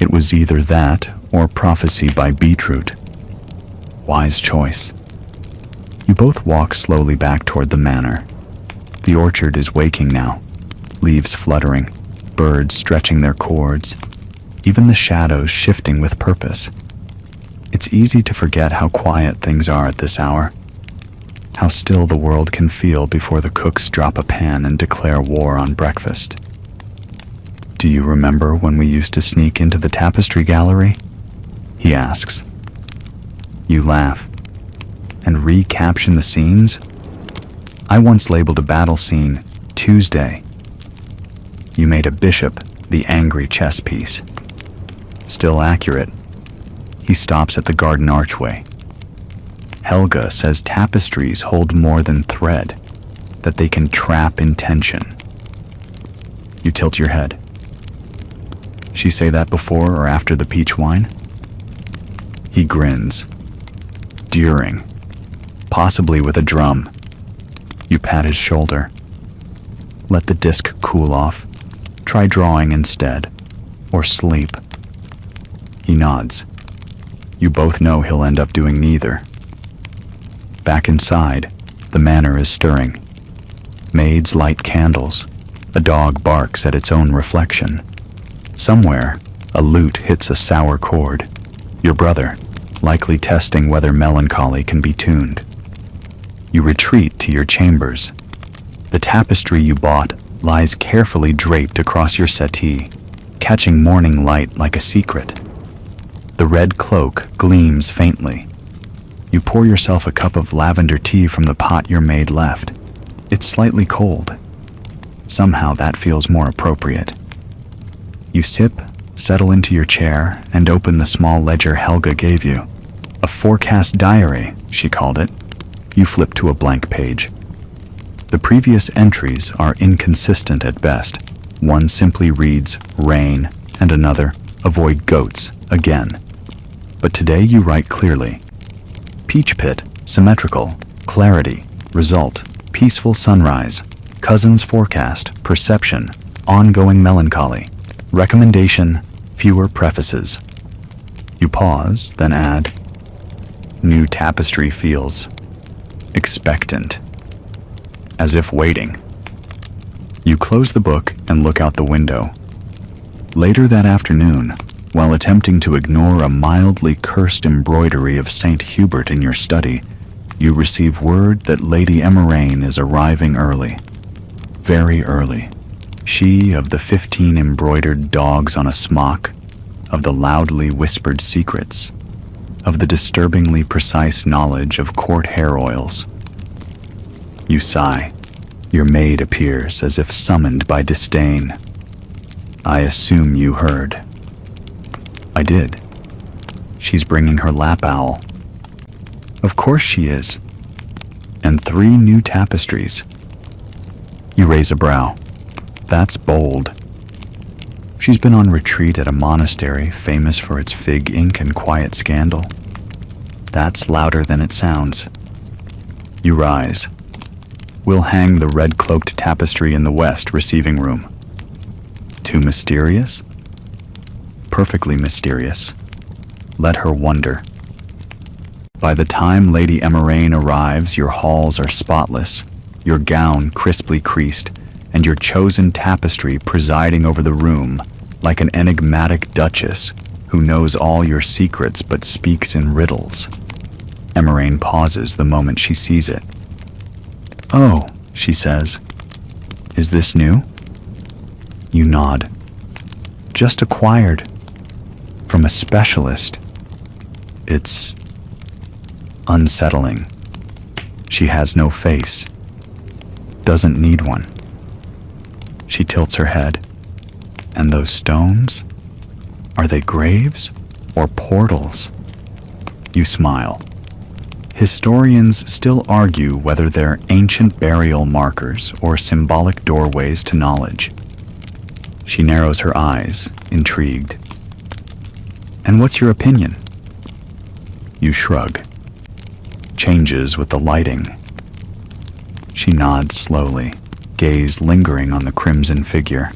"It was either that or prophecy by beetroot." Wise choice. You both walk slowly back toward the manor. The orchard is waking now, leaves fluttering, birds stretching their cords, even the shadows shifting with purpose. It's easy to forget how quiet things are at this hour, how still the world can feel before the cooks drop a pan and declare war on breakfast. "Do you remember when we used to sneak into the tapestry gallery?" he asks. You laugh. "And recaption the scenes? I once labeled a battle scene Tuesday." You made a bishop the angry chess piece. Still accurate. He stops at the garden archway. "Helga says tapestries hold more than thread, that they can trap intention." You tilt your head. "She say that before or after the peach wine?" He grins. "During. Possibly with a drum." You pat his shoulder. "Let the disc cool off. Try drawing instead. Or sleep." He nods. You both know he'll end up doing neither. Back inside, the manor is stirring. Maids light candles. A dog barks at its own reflection. Somewhere, a lute hits a sour chord. Your brother, likely testing whether melancholy can be tuned. You retreat to your chambers. The tapestry you bought lies carefully draped across your settee, catching morning light like a secret. The red cloak gleams faintly. You pour yourself a cup of lavender tea from the pot your maid left. It's slightly cold. Somehow that feels more appropriate. You sip, settle into your chair, and open the small ledger Helga gave you. A forecast diary, she called it. You flip to a blank page. The previous entries are inconsistent at best. One simply reads, "rain," and another, "avoid goats," again. But today you write clearly. Peach pit, symmetrical, clarity, result, peaceful sunrise, cousin's forecast, perception, ongoing melancholy, recommendation, fewer prefaces. You pause, then add, new tapestry feels expectant, as if waiting. You close the book and look out the window. Later that afternoon, while attempting to ignore a mildly cursed embroidery of St. Hubert in your study, you receive word that Lady Emerain is arriving early. Very early. She of the 15 embroidered dogs on a smock, of the loudly whispered secrets, of the disturbingly precise knowledge of court hair oils. You sigh. Your maid appears as if summoned by disdain. I assume you heard. I did. She's bringing her lap owl, Of course she is. And 3 new tapestries. You raise a brow. That's bold. She's been on retreat at a monastery famous for its fig ink and quiet scandal. That's louder than it sounds. You rise. We'll hang the red-cloaked tapestry in the west receiving room. Too mysterious? Perfectly mysterious. Let her wonder. By the time Lady Emerain arrives, your halls are spotless, your gown crisply creased, and your chosen tapestry presiding over the room like an enigmatic duchess who knows all your secrets but speaks in riddles. Emerain pauses the moment she sees it. "Oh," she says. "Is this new?" You nod. "Just acquired. From a specialist." It's unsettling. She has no face. Doesn't need one. She tilts her head. And those stones? Are they graves or portals? You smile. Historians still argue whether they're ancient burial markers or symbolic doorways to knowledge. She narrows her eyes, intrigued. "And what's your opinion?" You shrug. Changes with the lighting. She nods slowly, gaze lingering on the crimson figure.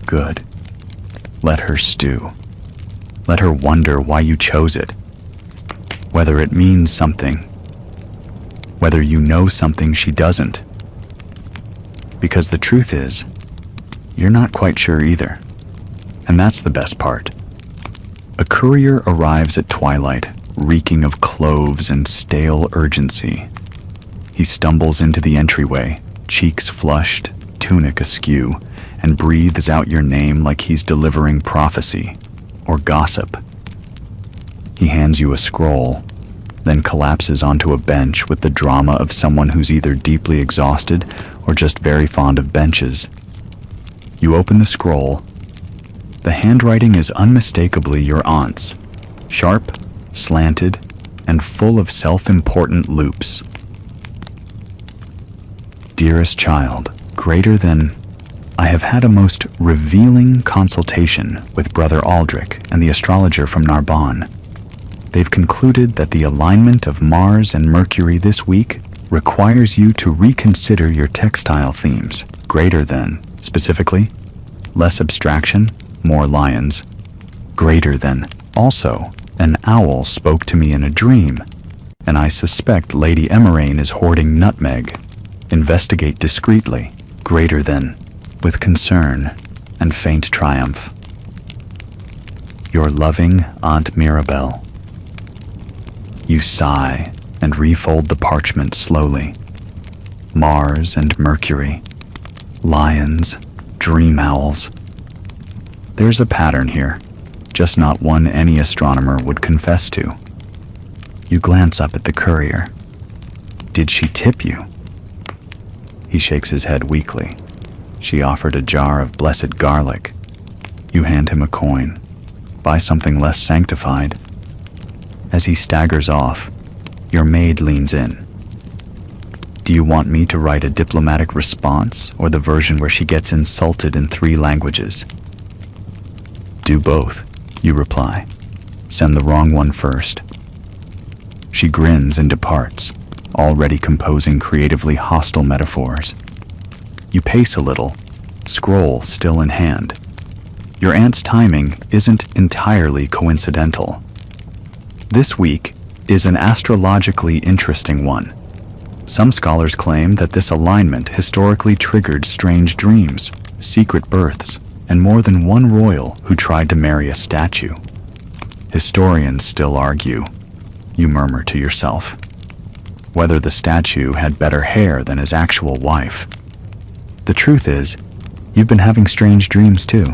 Good. Let her stew. Let her wonder why you chose it. Whether it means something. Whether you know something she doesn't. Because the truth is, you're not quite sure either. And that's the best part. A courier arrives at twilight, reeking of cloves and stale urgency. He stumbles into the entryway, cheeks flushed, tunic askew, and breathes out your name like he's delivering prophecy or gossip. He hands you a scroll, then collapses onto a bench with the drama of someone who's either deeply exhausted or just very fond of benches. You open the scroll. The handwriting is unmistakably your aunt's, sharp, slanted, and full of self-important loops. Dearest child, greater than, I have had a most revealing consultation with Brother Aldrich and the astrologer from Narbonne. They've concluded that the alignment of Mars and Mercury this week requires you to reconsider your textile themes. Greater than, specifically, less abstraction, more lions. Greater than, also, an owl spoke to me in a dream, and I suspect Lady Emerain is hoarding nutmeg. Investigate discreetly. Greater than, with concern and faint triumph. Your loving Aunt Mirabelle. You sigh and refold the parchment slowly. Mars and Mercury, lions, dream owls. There's a pattern here, just not one any astronomer would confess to. You glance up at the courier. Did she tip you? He shakes his head weakly. She offered a jar of blessed garlic. You hand him a coin. Buy something less sanctified. As he staggers off, your maid leans in. Do you want me to write a diplomatic response or the version where she gets insulted in 3 languages? Do both, you reply. Send the wrong one first. She grins and departs, already composing creatively hostile metaphors. You pace a little, scroll still in hand. Your aunt's timing isn't entirely coincidental. This week is an astrologically interesting one. Some scholars claim that this alignment historically triggered strange dreams, secret births, and more than one royal who tried to marry a statue. Historians still argue, you murmur to yourself, whether the statue had better hair than his actual wife. The truth is, you've been having strange dreams too.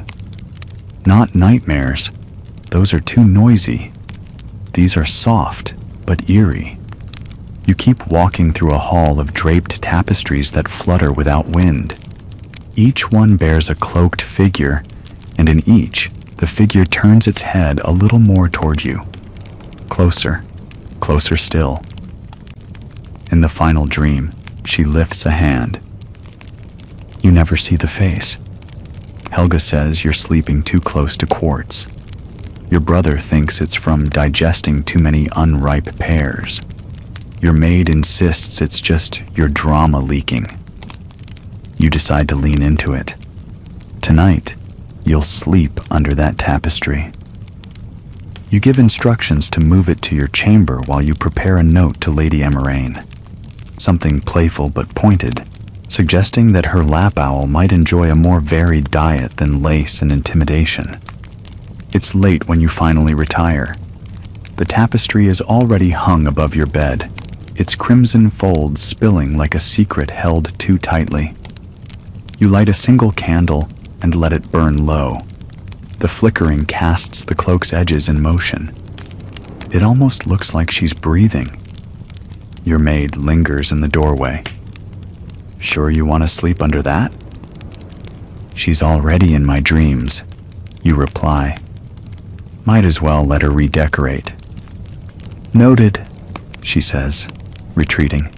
Not nightmares. Those are too noisy. These are soft, but eerie. You keep walking through a hall of draped tapestries that flutter without wind. Each one bears a cloaked figure, and in each, the figure turns its head a little more toward you. Closer, closer still. In the final dream, she lifts a hand. You never see the face. Helga says you're sleeping too close to quartz. Your brother thinks it's from digesting too many unripe pears. Your maid insists it's just your drama leaking. You decide to lean into it. Tonight, you'll sleep under that tapestry. You give instructions to move it to your chamber while you prepare a note to Lady Emerain. Something playful but pointed, suggesting that her lap owl might enjoy a more varied diet than lace and intimidation. It's late when you finally retire. The tapestry is already hung above your bed, its crimson folds spilling like a secret held too tightly. You light a single candle and let it burn low. The flickering casts the cloak's edges in motion. It almost looks like she's breathing. Your maid lingers in the doorway. Sure you want to sleep under that? She's already in my dreams, you reply. Might as well let her redecorate. Noted, she says, retreating.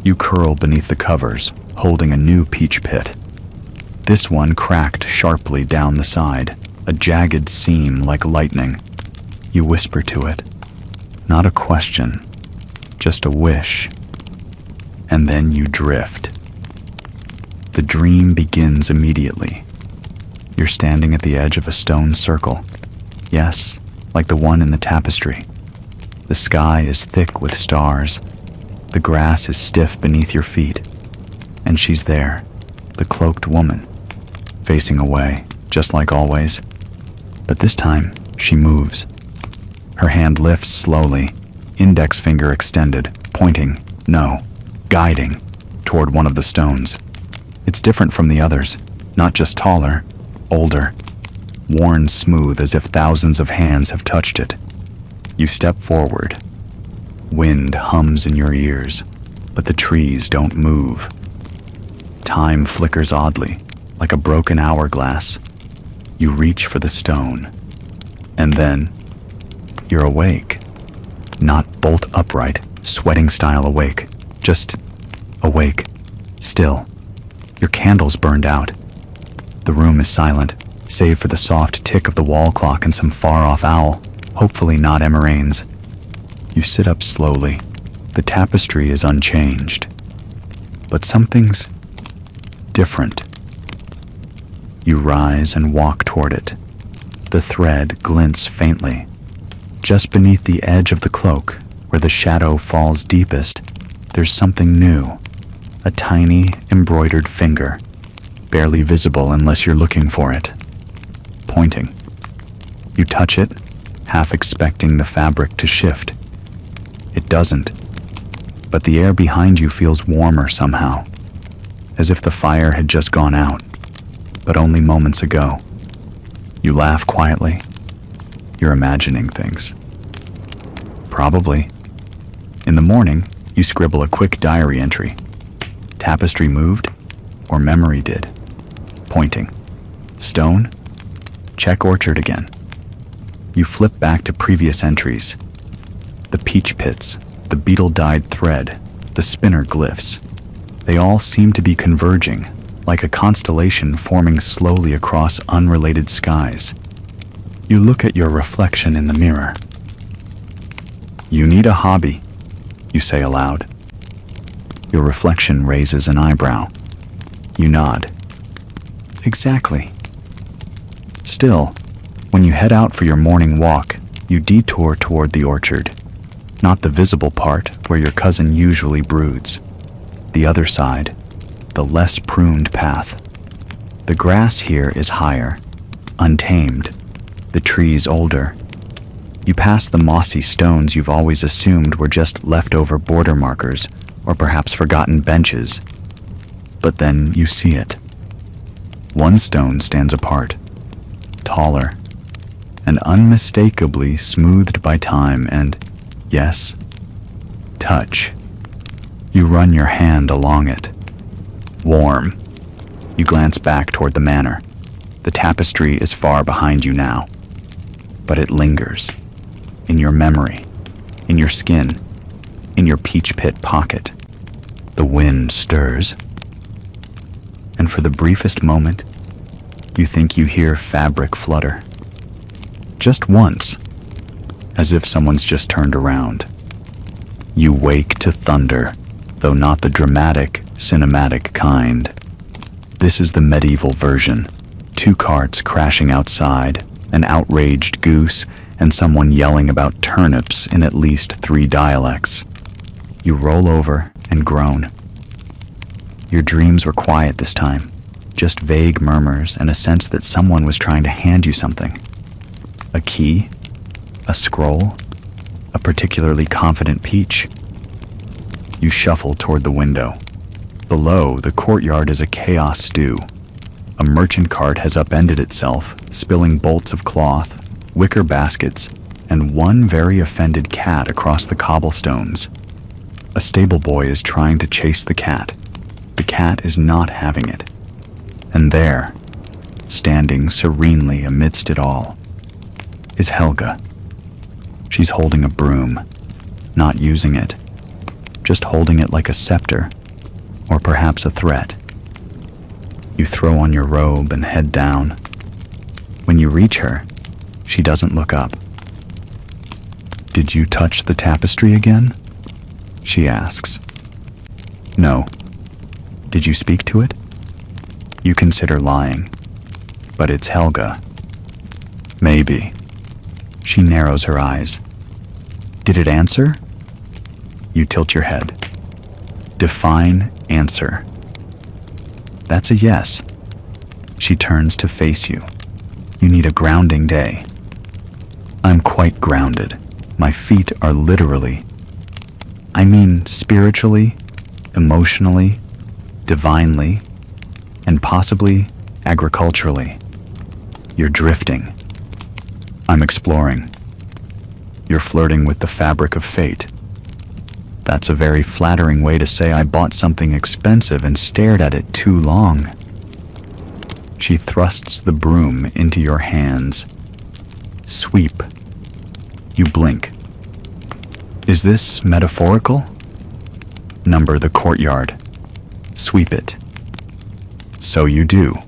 You curl beneath the covers, holding a new peach pit. This one cracked sharply down the side, a jagged seam like lightning. You whisper to it. Not a question, just a wish. And then you drift. The dream begins immediately. You're standing at the edge of a stone circle. Yes, like the one in the tapestry. The sky is thick with stars. The grass is stiff beneath your feet. And she's there, the cloaked woman, facing away, just like always. But this time, she moves. Her hand lifts slowly, index finger extended, pointing, no, guiding, toward one of the stones. It's different from the others, not just taller, older, worn smooth as if thousands of hands have touched it. You step forward. Wind hums in your ears, but the trees don't move. Time flickers oddly, like a broken hourglass. You reach for the stone, and then you're awake. Not bolt upright, sweating style awake, just awake, still. Your candle's burned out. The room is silent, save for the soft tick of the wall clock and some far-off owl, hopefully not Emerain's. You sit up slowly. The tapestry is unchanged. But something's different. You rise and walk toward it. The thread glints faintly. Just beneath the edge of the cloak, where the shadow falls deepest, there's something new. A tiny, embroidered finger, barely visible unless you're looking for it. Pointing. You touch it, half expecting the fabric to shift. It doesn't, but the air behind you feels warmer somehow, as if the fire had just gone out, but only moments ago. You laugh quietly. You're imagining things. Probably. In the morning, you scribble a quick diary entry. Tapestry moved, or memory did. Pointing. Stone? Check orchard again. You flip back to previous entries. The peach pits, the beetle-dyed thread, the spinner glyphs. They all seem to be converging, like a constellation forming slowly across unrelated skies. You look at your reflection in the mirror. You need a hobby, you say aloud. Your reflection raises an eyebrow. You nod. Exactly. Still, when you head out for your morning walk, you detour toward the orchard. Not the visible part where your cousin usually broods. The other side, the less pruned path. The grass here is higher, untamed, the trees older. You pass the mossy stones you've always assumed were just leftover border markers or perhaps forgotten benches. But then you see it. One stone stands apart, taller, and unmistakably smoothed by time and, yes, touch. You run your hand along it. Warm. You glance back toward the manor. The tapestry is far behind you now, but it lingers in your memory, in your skin, in your peach pit pocket. The wind stirs, and for the briefest moment, you think you hear fabric flutter. Just once, as if someone's just turned around. You wake to thunder, though not the dramatic, cinematic kind. This is the medieval version. 2 carts crashing outside, an outraged goose, and someone yelling about turnips in at least 3 dialects. You roll over and groan. Your dreams were quiet this time, just vague murmurs and a sense that someone was trying to hand you something. A key? A scroll? A particularly confident peach? You shuffle toward the window. Below, the courtyard is a chaos stew. A merchant cart has upended itself, spilling bolts of cloth, wicker baskets, and one very offended cat across the cobblestones. A stable boy is trying to chase the cat. The cat is not having it. And there, standing serenely amidst it all, is Helga. She's holding a broom, not using it, just holding it like a scepter, or perhaps a threat. You throw on your robe and head down. When you reach her, she doesn't look up. "Did you touch the tapestry again?" she asks. "No." "Did you speak to it?" You consider lying, but it's Helga. "Maybe." She narrows her eyes. "Did it answer?" You tilt your head. "Define answer." "That's a yes." She turns to face you. "You need a grounding day." "I'm quite grounded. My feet are literally, I mean spiritually, emotionally, divinely, and possibly agriculturally. You're drifting. I'm exploring. You're flirting with the fabric of fate. That's a very flattering way to say I bought something expensive and stared at it too long." She thrusts the broom into your hands. "Sweep." You blink. "Is this metaphorical?" "Number the courtyard. Sweep it." So you do,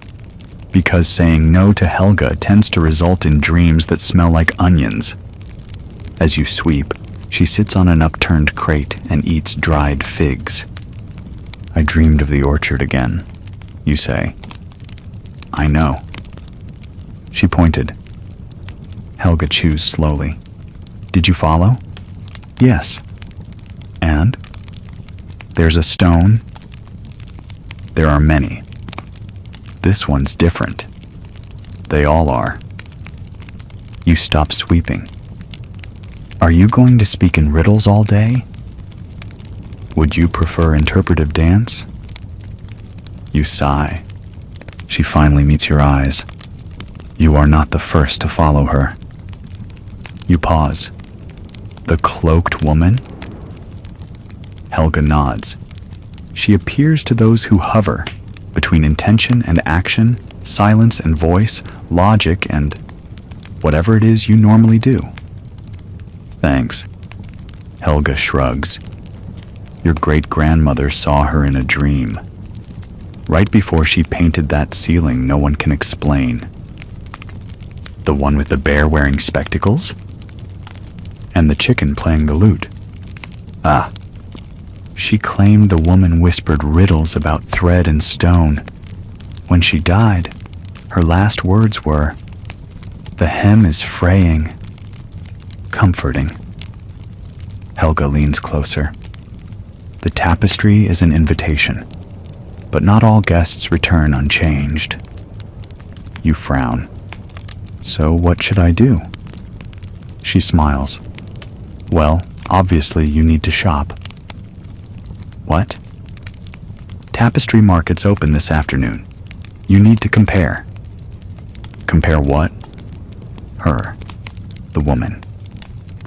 because saying no to Helga tends to result in dreams that smell like onions. As you sweep, she sits on an upturned crate and eats dried figs. "I dreamed of the orchard again," you say. "I know." She pointed. Helga chews slowly. "Did you follow?" "Yes." "And?" "There's a stone." "There are many. This one's different." "They all are." You stop sweeping. "Are you going to speak in riddles all day?" "Would you prefer interpretive dance?" You sigh. She finally meets your eyes. You are not the first to follow her. You pause. "The cloaked woman?" Helga nods. She appears to those who hover between intention and action, silence and voice, logic and whatever it is you normally do. "Thanks." Helga shrugs. "Your great-grandmother saw her in a dream. Right before she painted that ceiling no one can explain." "The one with the bear wearing spectacles?" "And the chicken playing the lute." "Ah." "She claimed the woman whispered riddles about thread and stone. When she died, her last words were, 'The hem is fraying.' Comforting." Helga leans closer. "The tapestry is an invitation, but not all guests return unchanged." You frown. "So what should I do?" She smiles. "Well, obviously you need to shop." "What?" "Tapestry market's open this afternoon. You need to compare." "Compare what?" "Her. The woman.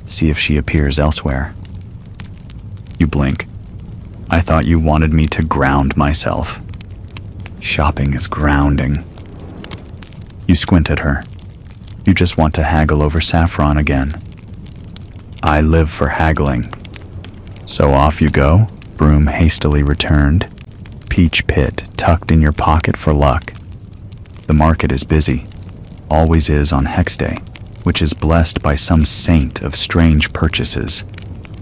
See if she appears elsewhere." You blink. "I thought you wanted me to ground myself." "Shopping is grounding." You squint at her. You just want to haggle over saffron again. I live for haggling. So off you go, broom hastily returned, peach pit tucked in your pocket for luck. The market is busy, always is on Hex Day, which is blessed by some saint of strange purchases.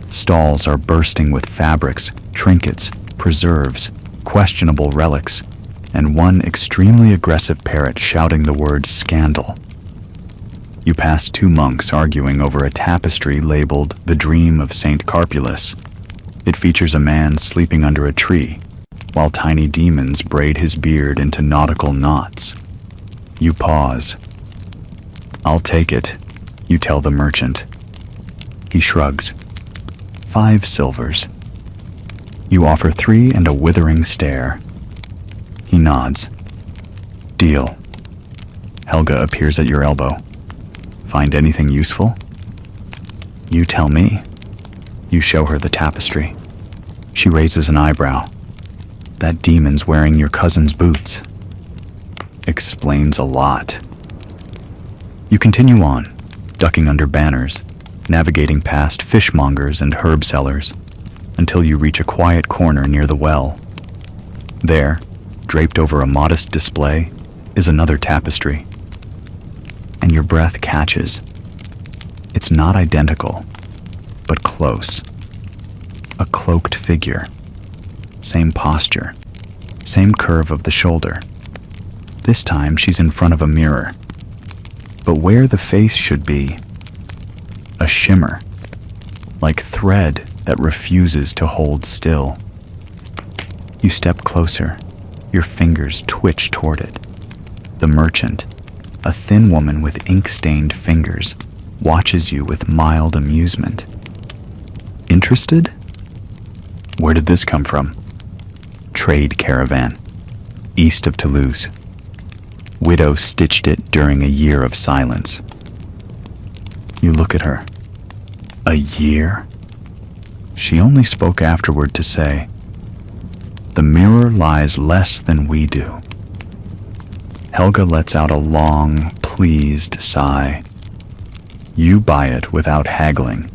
Stalls are bursting with fabrics, trinkets, preserves, questionable relics, and one extremely aggressive parrot shouting the word scandal. You pass two monks arguing over a tapestry labeled The Dream of St. Carpulus. It features a man sleeping under a tree, while tiny demons braid his beard into nautical knots. You pause. I'll take it, you tell the merchant. He shrugs. 5 silvers. You offer 3 and a withering stare. He nods. Deal. Helga appears at your elbow. Find anything useful? You tell me. You show her the tapestry. She raises an eyebrow. That demon's wearing your cousin's boots. Explains a lot. You continue on, ducking under banners, navigating past fishmongers and herb sellers, until you reach a quiet corner near the well. There, draped over a modest display, is another tapestry. And your breath catches. It's not identical, but close. A cloaked figure. Same posture. Same curve of the shoulder. This time she's in front of a mirror. But where the face should be, a shimmer, like thread that refuses to hold still. You step closer. Your fingers twitch toward it. The merchant, a thin woman with ink-stained fingers, watches you with mild amusement. Interested? Where did this come from? Trade caravan, east of Toulouse. Widow stitched it during a year of silence. You look at her. A year? She only spoke afterward to say, "The mirror lies less than we do." Helga lets out a long, pleased sigh. You buy it without haggling,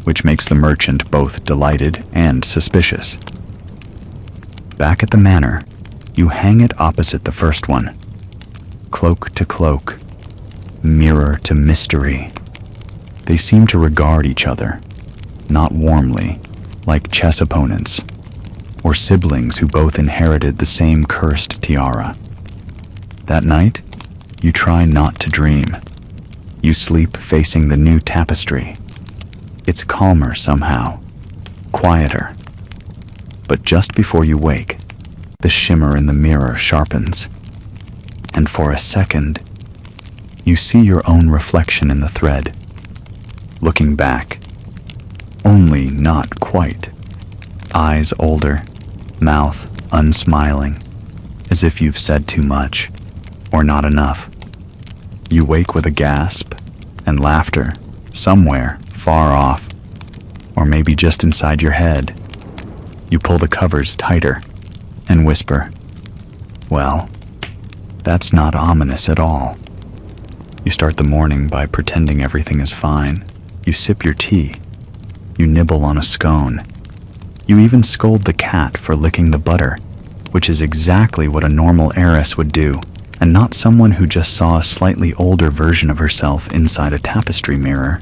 which makes the merchant both delighted and suspicious. Back at the manor, you hang it opposite the first one. Cloak to cloak, mirror to mystery. They seem to regard each other, not warmly, like chess opponents, or siblings who both inherited the same cursed tiara. That night, you try not to dream. You sleep facing the new tapestry. It's calmer somehow, quieter. But just before you wake, the shimmer in the mirror sharpens. And for a second, you see your own reflection in the thread. Looking back, only not quite. Eyes older, mouth unsmiling, as if you've said too much, or not enough. You wake with a gasp and laughter, somewhere far off, or maybe just inside your head. You pull the covers tighter and whisper, "Well, that's not ominous at all." You start the morning by pretending everything is fine. You sip your tea. You nibble on a scone. You even scold the cat for licking the butter, which is exactly what a normal heiress would do, and not someone who just saw a slightly older version of herself inside a tapestry mirror.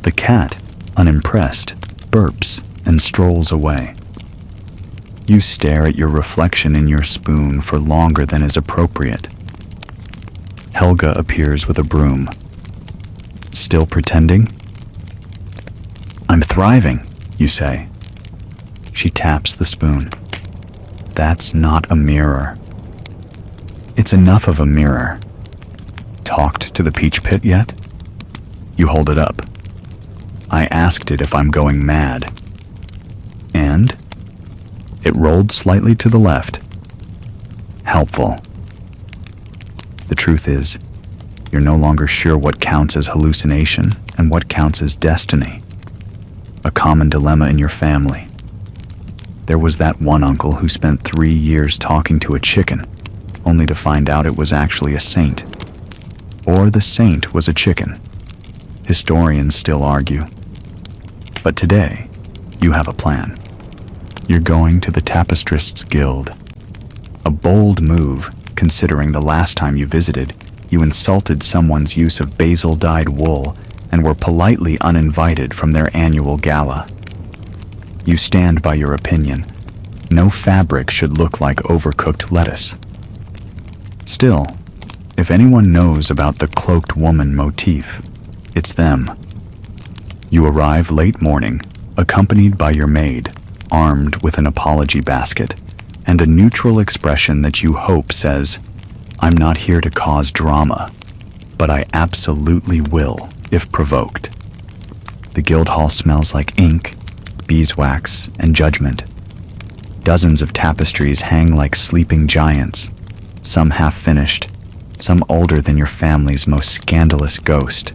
The cat, unimpressed, burps and strolls away. You stare at your reflection in your spoon for longer than is appropriate. Helga appears with a broom. Still pretending? "I'm thriving," you say. She taps the spoon. That's not a mirror. It's enough of a mirror. Talked to the peach pit yet? You hold it up. I asked it if I'm going mad. And? It rolled slightly to the left. Helpful. The truth is, you're no longer sure what counts as hallucination and what counts as destiny. A common dilemma in your family. There was that one uncle who spent 3 years talking to a chicken, only to find out it was actually a saint. Or the saint was a chicken. Historians still argue. But today, you have a plan. You're going to the Tapestrists Guild. A bold move, considering the last time you visited, you insulted someone's use of basil-dyed wool and were politely uninvited from their annual gala. You stand by your opinion. No fabric should look like overcooked lettuce. Still, if anyone knows about the cloaked woman motif, it's them. You arrive late morning, accompanied by your maid, armed with an apology basket, and a neutral expression that you hope says, "I'm not here to cause drama, but I absolutely will if provoked." The guild hall smells like ink, beeswax, and judgment. Dozens of tapestries hang like sleeping giants, some half-finished, some older than your family's most scandalous ghost.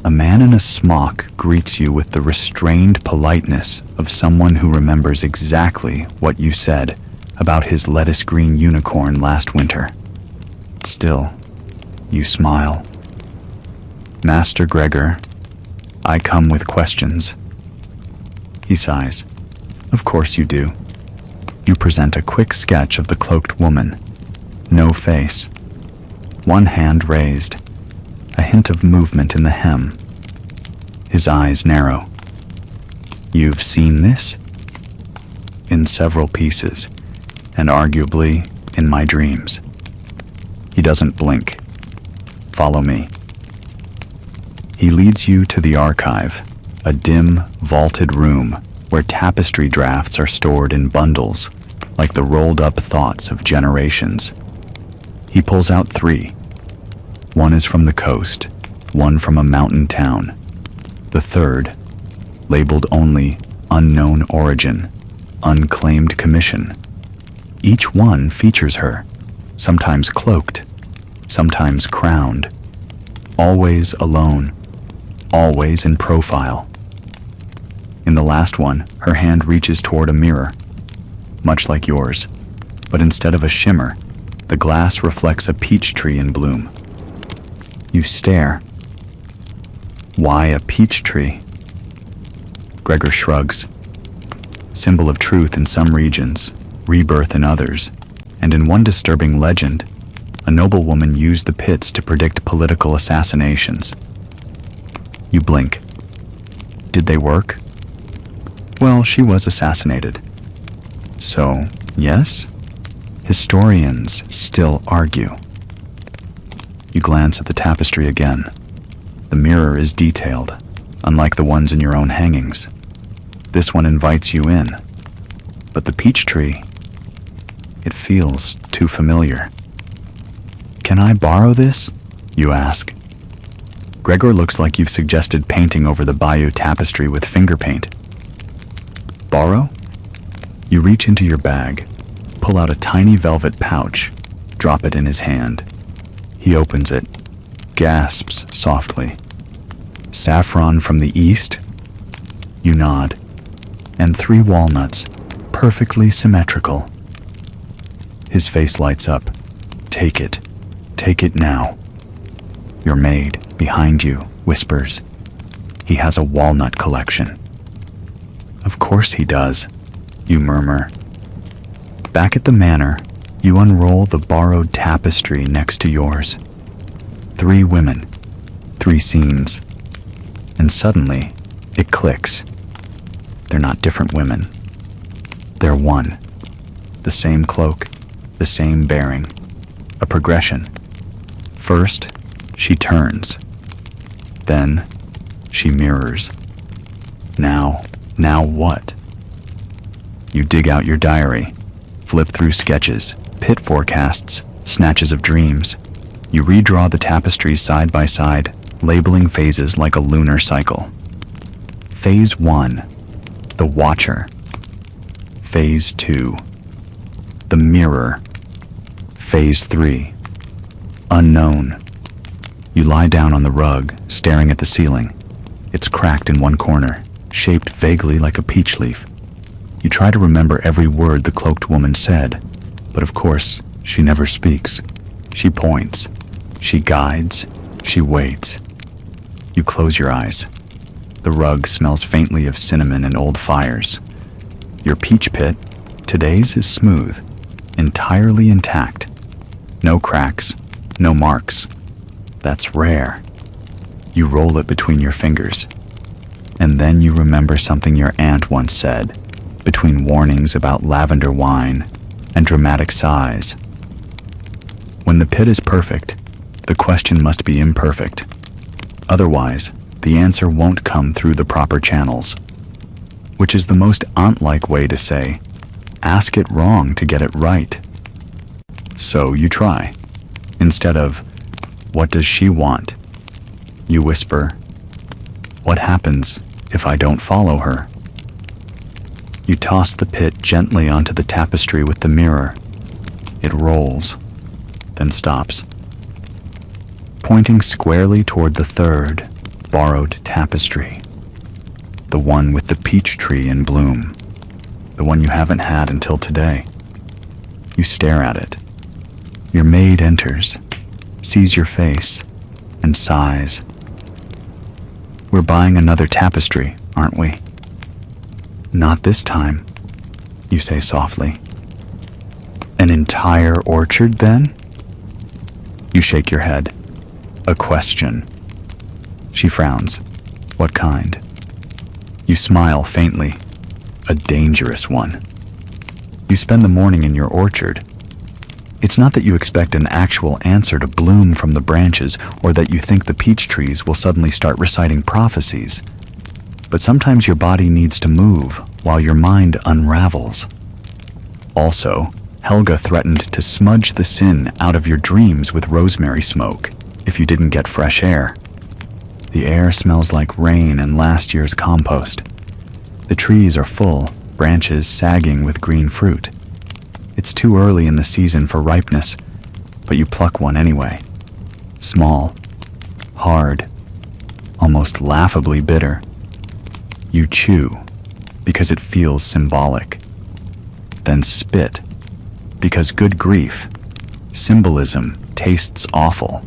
A man in a smock greets you with the restrained politeness of someone who remembers exactly what you said about his lettuce-green unicorn last winter. Still, you smile. "Master Gregor, I come with questions." He sighs. "Of course you do." You present a quick sketch of the cloaked woman. No face. One hand raised. A hint of movement in the hem. His eyes narrow. "You've seen this?" "In several pieces, and arguably in my dreams." He doesn't blink. "Follow me." He leads you to the archive, a dim, vaulted room where tapestry drafts are stored in bundles, like the rolled-up thoughts of generations. He pulls out 3. One is from the coast, one from a mountain town. The third, labeled only unknown origin, unclaimed commission. Each one features her, sometimes cloaked, sometimes crowned, always alone, always in profile. In the last one, her hand reaches toward a mirror, much like yours, but instead of a shimmer, the glass reflects a peach tree in bloom. You stare. "Why a peach tree?" Gregor shrugs. Symbol of truth in some regions, rebirth in others, and in one disturbing legend, a noblewoman used the pits to predict political assassinations. You blink. Did they work? Well, she was assassinated. So, yes? Historians still argue. You glance at the tapestry again. The mirror is detailed, unlike the ones in your own hangings. This one invites you in. But the peach tree, it feels too familiar. "Can I borrow this?" you ask. Gregor looks like you've suggested painting over the bayou tapestry with finger paint. Borrow? You reach into your bag, pull out a tiny velvet pouch, drop it in his hand. He opens it, gasps softly. "Saffron from the east?" You nod. "And 3 walnuts, perfectly symmetrical." His face lights up. "Take it. Take it now." Your maid, behind you, whispers, "He has a walnut collection." "Of course he does," you murmur. Back at the manor, you unroll the borrowed tapestry next to yours. 3 women, 3 scenes. And suddenly, it clicks. They're not different women. They're one. The same cloak, the same bearing. A progression. First, she turns. Then, she mirrors. Now what? You dig out your diary, flip through sketches, pit forecasts, snatches of dreams. You redraw the tapestries side by side, labeling phases like a lunar cycle. Phase 1, the Watcher. Phase 2, the Mirror. Phase 3, Unknown. You lie down on the rug, staring at the ceiling. It's cracked in one corner, shaped vaguely like a peach leaf. You try to remember every word the cloaked woman said, but of course, she never speaks. She points. She guides. She waits. You close your eyes. The rug smells faintly of cinnamon and old fires. Your peach pit, today's, is smooth, entirely intact. No cracks, no marks. That's rare. You roll it between your fingers. And then you remember something your aunt once said, between warnings about lavender wine and dramatic sighs. When the pit is perfect, the question must be imperfect. Otherwise, the answer won't come through the proper channels, which is the most aunt-like way to say, ask it wrong to get it right. So you try. Instead of, what does she want? You whisper, what happens if I don't follow her? You toss the pit gently onto the tapestry with the mirror. It rolls, then stops. Pointing squarely toward the third, borrowed tapestry. The one with the peach tree in bloom. The one you haven't had until today. You stare at it. Your maid enters, sees your face, and sighs. We're buying another tapestry, aren't we? Not this time, you say softly. An entire orchard, then? You shake your head. A question. She frowns. What kind? You smile faintly. A dangerous one. You spend the morning in your orchard. It's not that you expect an actual answer to bloom from the branches or that you think the peach trees will suddenly start reciting prophecies. But sometimes your body needs to move while your mind unravels. Also, Helga threatened to smudge the sin out of your dreams with rosemary smoke if you didn't get fresh air. The air smells like rain and last year's compost. The trees are full, branches sagging with green fruit. It's too early in the season for ripeness, but you pluck one anyway. Small, hard, almost laughably bitter. You chew because it feels symbolic. Then spit because, good grief, symbolism tastes awful.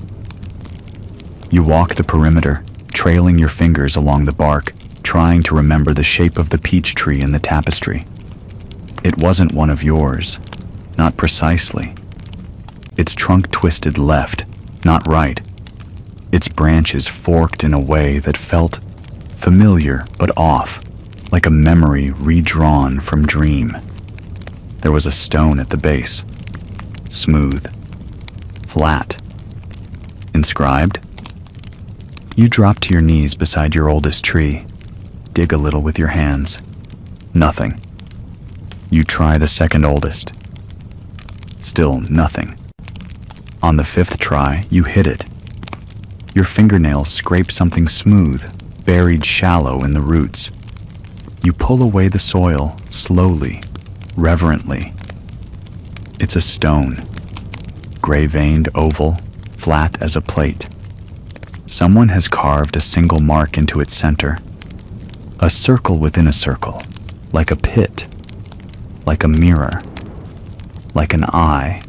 You walk the perimeter, trailing your fingers along the bark, trying to remember the shape of the peach tree in the tapestry. It wasn't one of yours, not precisely. Its trunk twisted left, not right. Its branches forked in a way that felt familiar but off, like a memory redrawn from dream. There was a stone at the base, smooth, flat, inscribed. You drop to your knees beside your oldest tree, dig a little with your hands. Nothing. You try the second oldest. Still nothing. On the fifth try, you hit it. Your fingernails scrape something smooth, buried shallow in the roots. You pull away the soil, slowly, reverently. It's a stone, gray-veined oval, flat as a plate. Someone has carved a single mark into its center. A circle within a circle, like a pit, like a mirror, like an eye.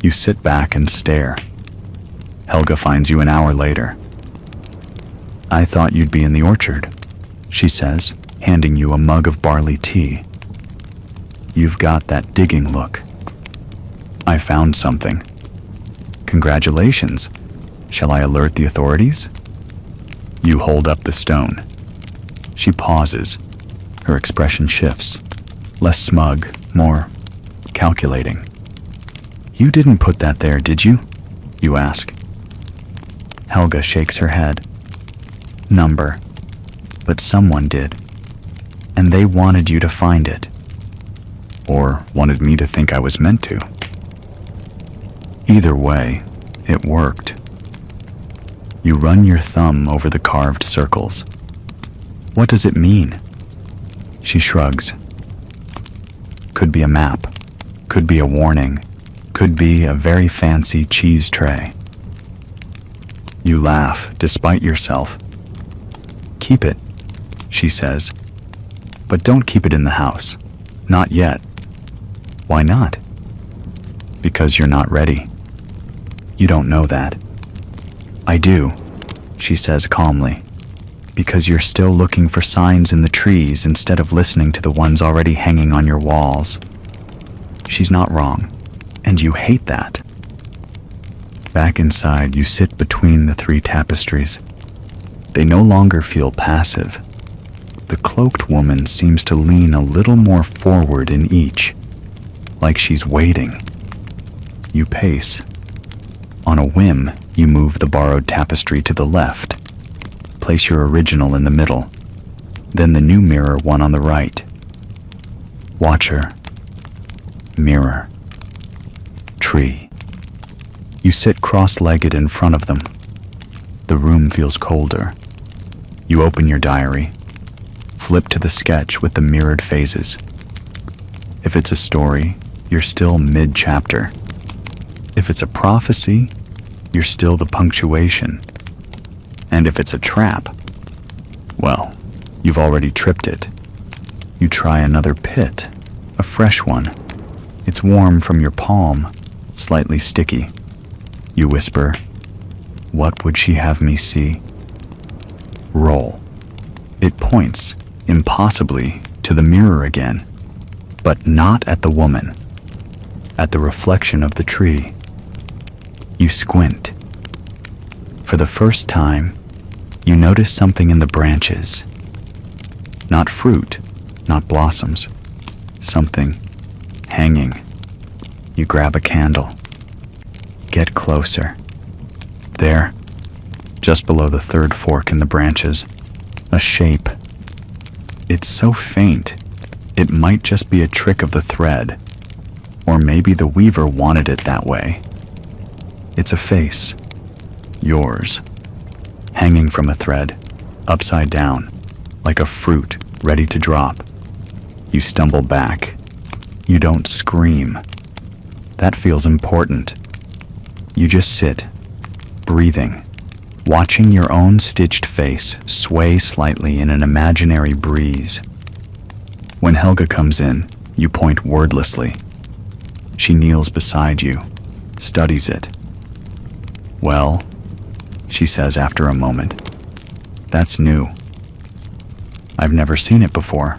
You sit back and stare. Helga finds you an hour later. I thought you'd be in the orchard, she says, handing you a mug of barley tea. You've got that digging look. I found something. Congratulations. Shall I alert the authorities? You hold up the stone. She pauses. Her expression shifts. Less smug, more calculating. You didn't put that there, did you? You ask. Helga shakes her head. Number. But someone did. And they wanted you to find it. Or wanted me to think I was meant to. Either way, it worked. You run your thumb over the carved circles. What does it mean? She shrugs. Could be a map. Could be a warning. Could be a very fancy cheese tray. You laugh, despite yourself. Keep it, she says. But don't keep it in the house. Not yet. Why not? Because you're not ready. You don't know that. I do, she says calmly, because you're still looking for signs in the trees instead of listening to the ones already hanging on your walls. She's not wrong, and you hate that. Back inside, you sit between the 3 tapestries. They no longer feel passive. The cloaked woman seems to lean a little more forward in each, like she's waiting. You pace. On a whim, you move the borrowed tapestry to the left. Place your original in the middle, then the new mirror one on the right. Watch her. Mirror. Tree. You sit cross-legged in front of them. The room feels colder. You open your diary. Flip to the sketch with the mirrored phases. If it's a story, you're still mid-chapter. If it's a prophecy, you're still the punctuation. And if it's a trap, well, you've already tripped it. You try another pit, a fresh one. It's warm from your palm, slightly sticky. You whisper, "What would she have me see?" Roll. It points, impossibly, to the mirror again, but not at the woman, at the reflection of the tree. You squint. For the first time, you notice something in the branches. Not fruit, not blossoms. Something hanging. You grab a candle. Get closer. There, just below the 3rd fork in the branches, a shape. It's so faint, it might just be a trick of the thread, or maybe the weaver wanted it that way. It's a face. Yours. Hanging from a thread, upside down, like a fruit ready to drop. You stumble back. You don't scream. That feels important. You just sit, breathing, watching your own stitched face sway slightly in an imaginary breeze. When Helga comes in, you point wordlessly. She kneels beside you, studies it. "Well," she says after a moment, "that's new. I've never seen it before."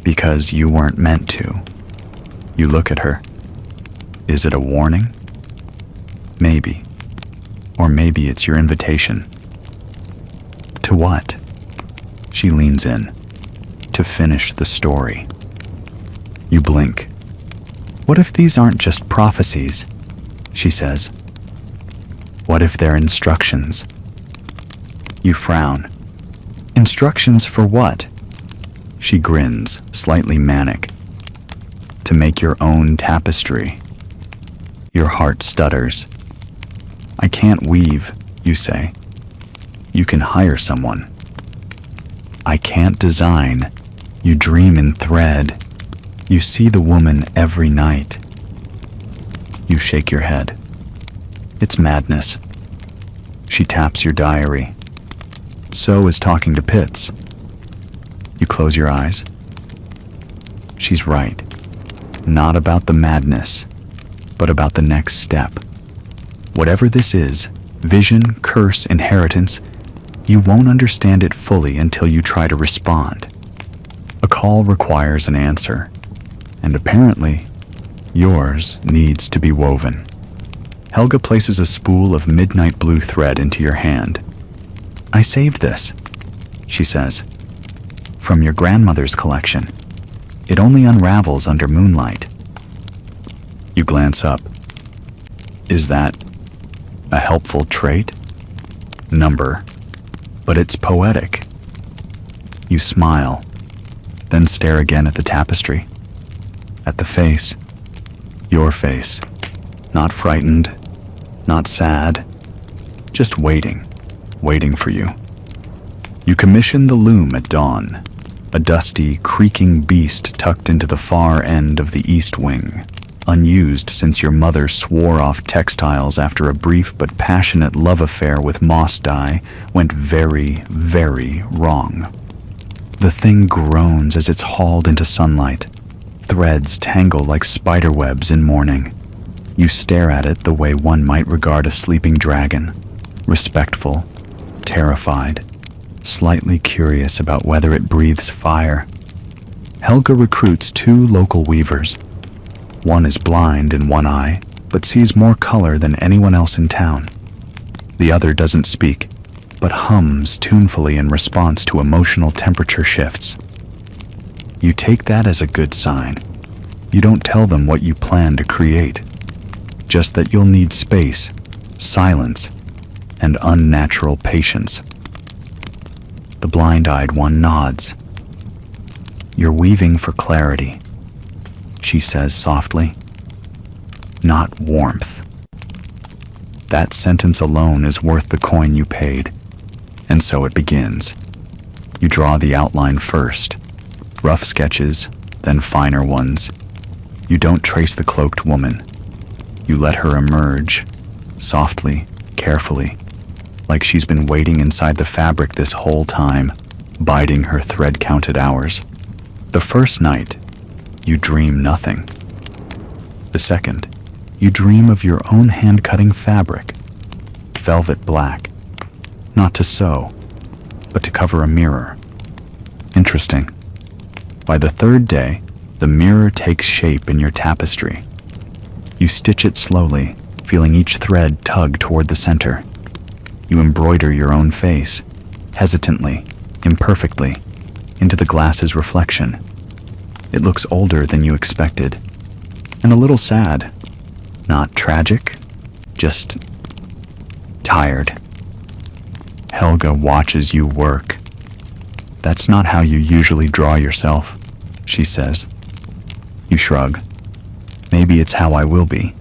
Because you weren't meant to. You look at her. Is it a warning? Maybe. Or maybe it's your invitation. To what? She leans in. To finish the story. You blink. "What if these aren't just prophecies?" she says. "What if they're instructions?" You frown. "Instructions for what?" She grins, slightly manic. "To make your own tapestry." Your heart stutters. "I can't weave," you say. "You can hire someone." "I can't design." You dream in thread. You see the woman every night. You shake your head. It's madness. She taps your diary. So is talking to Pitts. You close your eyes. She's right. Not about the madness, but about the next step. Whatever this is, vision, curse, inheritance, you won't understand it fully until you try to respond. A call requires an answer, and apparently, yours needs to be woven. Helga places a spool of midnight blue thread into your hand. "I saved this," she says, "from your grandmother's collection. It only unravels under moonlight." You glance up. Is that a helpful trait? Number, but it's poetic. You smile, then stare again at the tapestry, at the face, your face, not frightened, not sad, just waiting for you. You commission the loom at dawn, a dusty, creaking beast tucked into the far end of the east wing, unused since your mother swore off textiles after a brief but passionate love affair with moss dye went very, very wrong. The thing groans as it's hauled into sunlight. Threads tangle like spider webs in morning. You stare at it the way one might regard a sleeping dragon, respectful, terrified, slightly curious about whether it breathes fire. Helga recruits 2 local weavers. One is blind in one eye, but sees more color than anyone else in town. The other doesn't speak, but hums tunefully in response to emotional temperature shifts. You take that as a good sign. You don't tell them what you plan to create, just that you'll need space, silence, and unnatural patience. The blind-eyed one nods. "You're weaving for clarity," she says softly, "not warmth." That sentence alone is worth the coin you paid, and so it begins. You draw the outline first, rough sketches, then finer ones. You don't trace the cloaked woman. You let her emerge, softly, carefully, like she's been waiting inside the fabric this whole time, biding her thread-counted hours. The first night, you dream nothing. The second, you dream of your own hand-cutting fabric, velvet black, not to sew, but to cover a mirror. Interesting. By the third day, the mirror takes shape in your tapestry. You stitch it slowly, feeling each thread tug toward the center. You embroider your own face, hesitantly, imperfectly, into the glass's reflection. It looks older than you expected, and a little sad. Not tragic, just tired. Helga watches you work. "That's not how you usually draw yourself," she says. You shrug. "Maybe it's how I will be."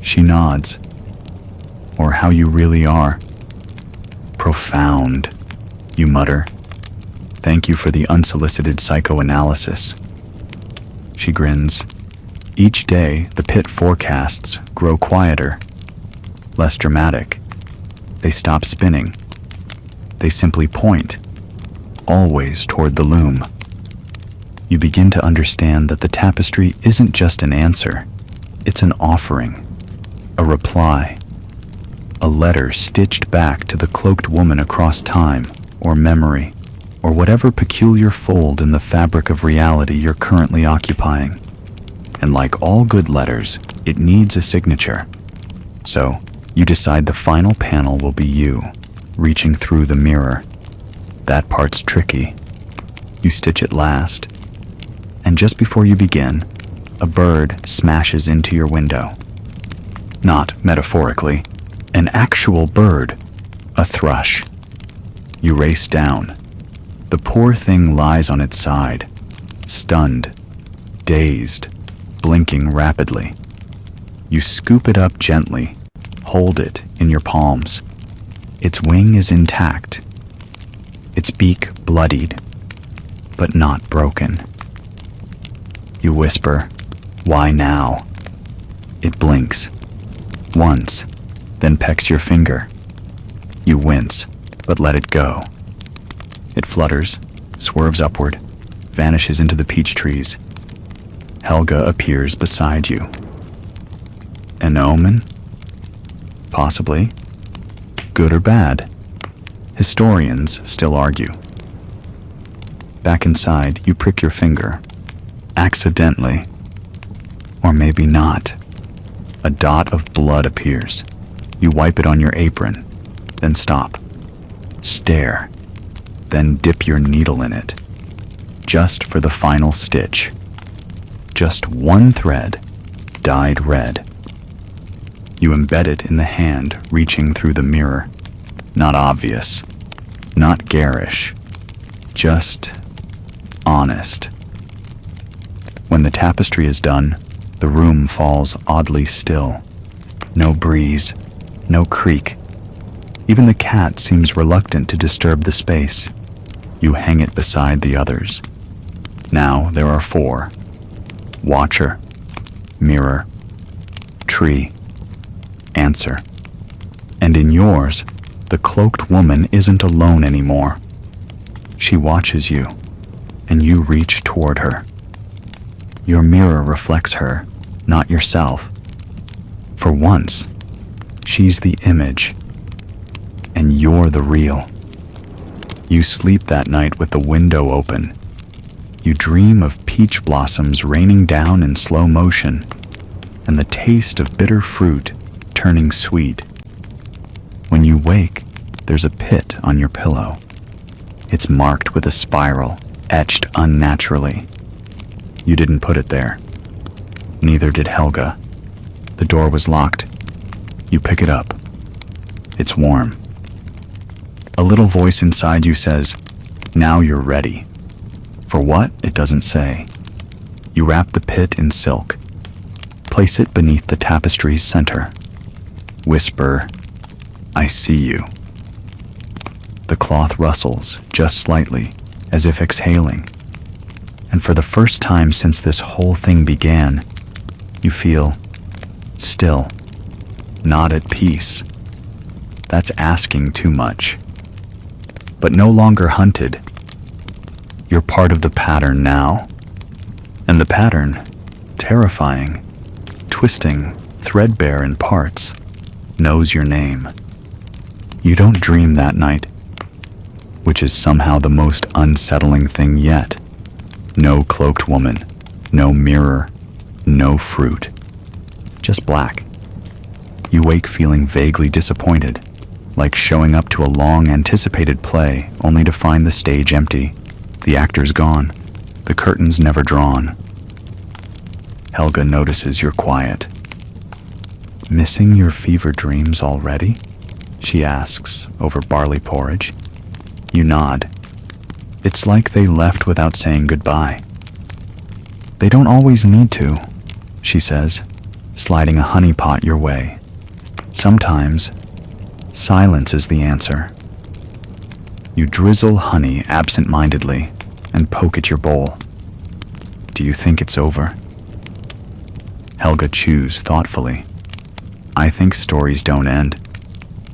She nods. "Or how you really are." "Profound," you mutter. "Thank you for the unsolicited psychoanalysis." She grins. Each day, the pit forecasts grow quieter, less dramatic. They stop spinning. They simply point, always toward the loom. You begin to understand that the tapestry isn't just an answer, it's an offering, a reply, a letter stitched back to the cloaked woman across time, or memory, or whatever peculiar fold in the fabric of reality you're currently occupying. And like all good letters, it needs a signature. So, you decide the final panel will be you, reaching through the mirror. That part's tricky. You stitch it last, and just before you begin, a bird smashes into your window. Not metaphorically, an actual bird, a thrush. You race down. The poor thing lies on its side, stunned, dazed, blinking rapidly. You scoop it up gently, hold it in your palms. Its wing is intact, its beak bloodied, but not broken. You whisper, "Why now?" It blinks, once, then pecks your finger. You wince, but let it go. It flutters, swerves upward, vanishes into the peach trees. Helga appears beside you. An omen? Possibly. Good or bad? Historians still argue. Back inside, you prick your finger. Accidentally. Or maybe not. A dot of blood appears. You wipe it on your apron, then stop. Stare. Then dip your needle in it. Just for the final stitch. Just one thread, dyed red. You embed it in the hand reaching through the mirror. Not obvious, not garish, just honest. When the tapestry is done, the room falls oddly still. No breeze, no creak. Even the cat seems reluctant to disturb the space. You hang it beside the others. Now there are 4. Watcher, mirror, tree, answer. And in yours, the cloaked woman isn't alone anymore. She watches you, and you reach toward her. Your mirror reflects her, not yourself. For once, she's the image, and you're the real. You sleep that night with the window open. You dream of peach blossoms raining down in slow motion, and the taste of bitter fruit turning sweet. When you wake, there's a pit on your pillow. It's marked with a spiral, etched unnaturally. You didn't put it there. Neither did Helga. The door was locked. You pick it up. It's warm. A little voice inside you says, "Now you're ready." For what? It doesn't say. You wrap the pit in silk. Place it beneath the tapestry's center. Whisper, "I see you." The cloth rustles just slightly, as if exhaling. And for the first time since this whole thing began, you feel still, not at peace. That's asking too much. But no longer hunted. You're part of the pattern now. And the pattern, terrifying, twisting, threadbare in parts, knows your name. You don't dream that night, which is somehow the most unsettling thing yet. No cloaked woman, no mirror, no fruit. Just black. You wake feeling vaguely disappointed, like showing up to a long-anticipated play only to find the stage empty, the actors gone, the curtains never drawn. Helga notices you're quiet. "Missing your fever dreams already?" she asks over barley porridge. You nod. It's like they left without saying goodbye. "They don't always need to," she says, sliding a honey pot your way. "Sometimes, silence is the answer." You drizzle honey absent-mindedly and poke at your bowl. "Do you think it's over?" Helga chews thoughtfully. "I think stories don't end.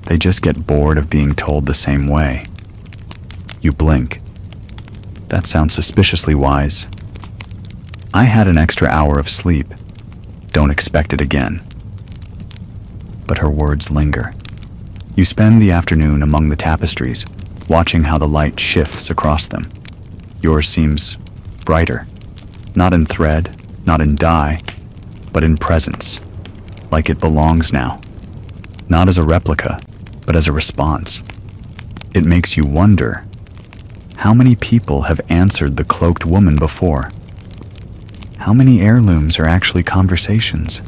They just get bored of being told the same way." You blink. "That sounds suspiciously wise." "I had an extra hour of sleep. Don't expect it again." But her words linger. You spend the afternoon among the tapestries, watching how the light shifts across them. Yours seems brighter, not in thread, not in dye, but in presence, like it belongs now. Not as a replica, but as a response. It makes you wonder, how many people have answered the cloaked woman before? How many heirlooms are actually conversations?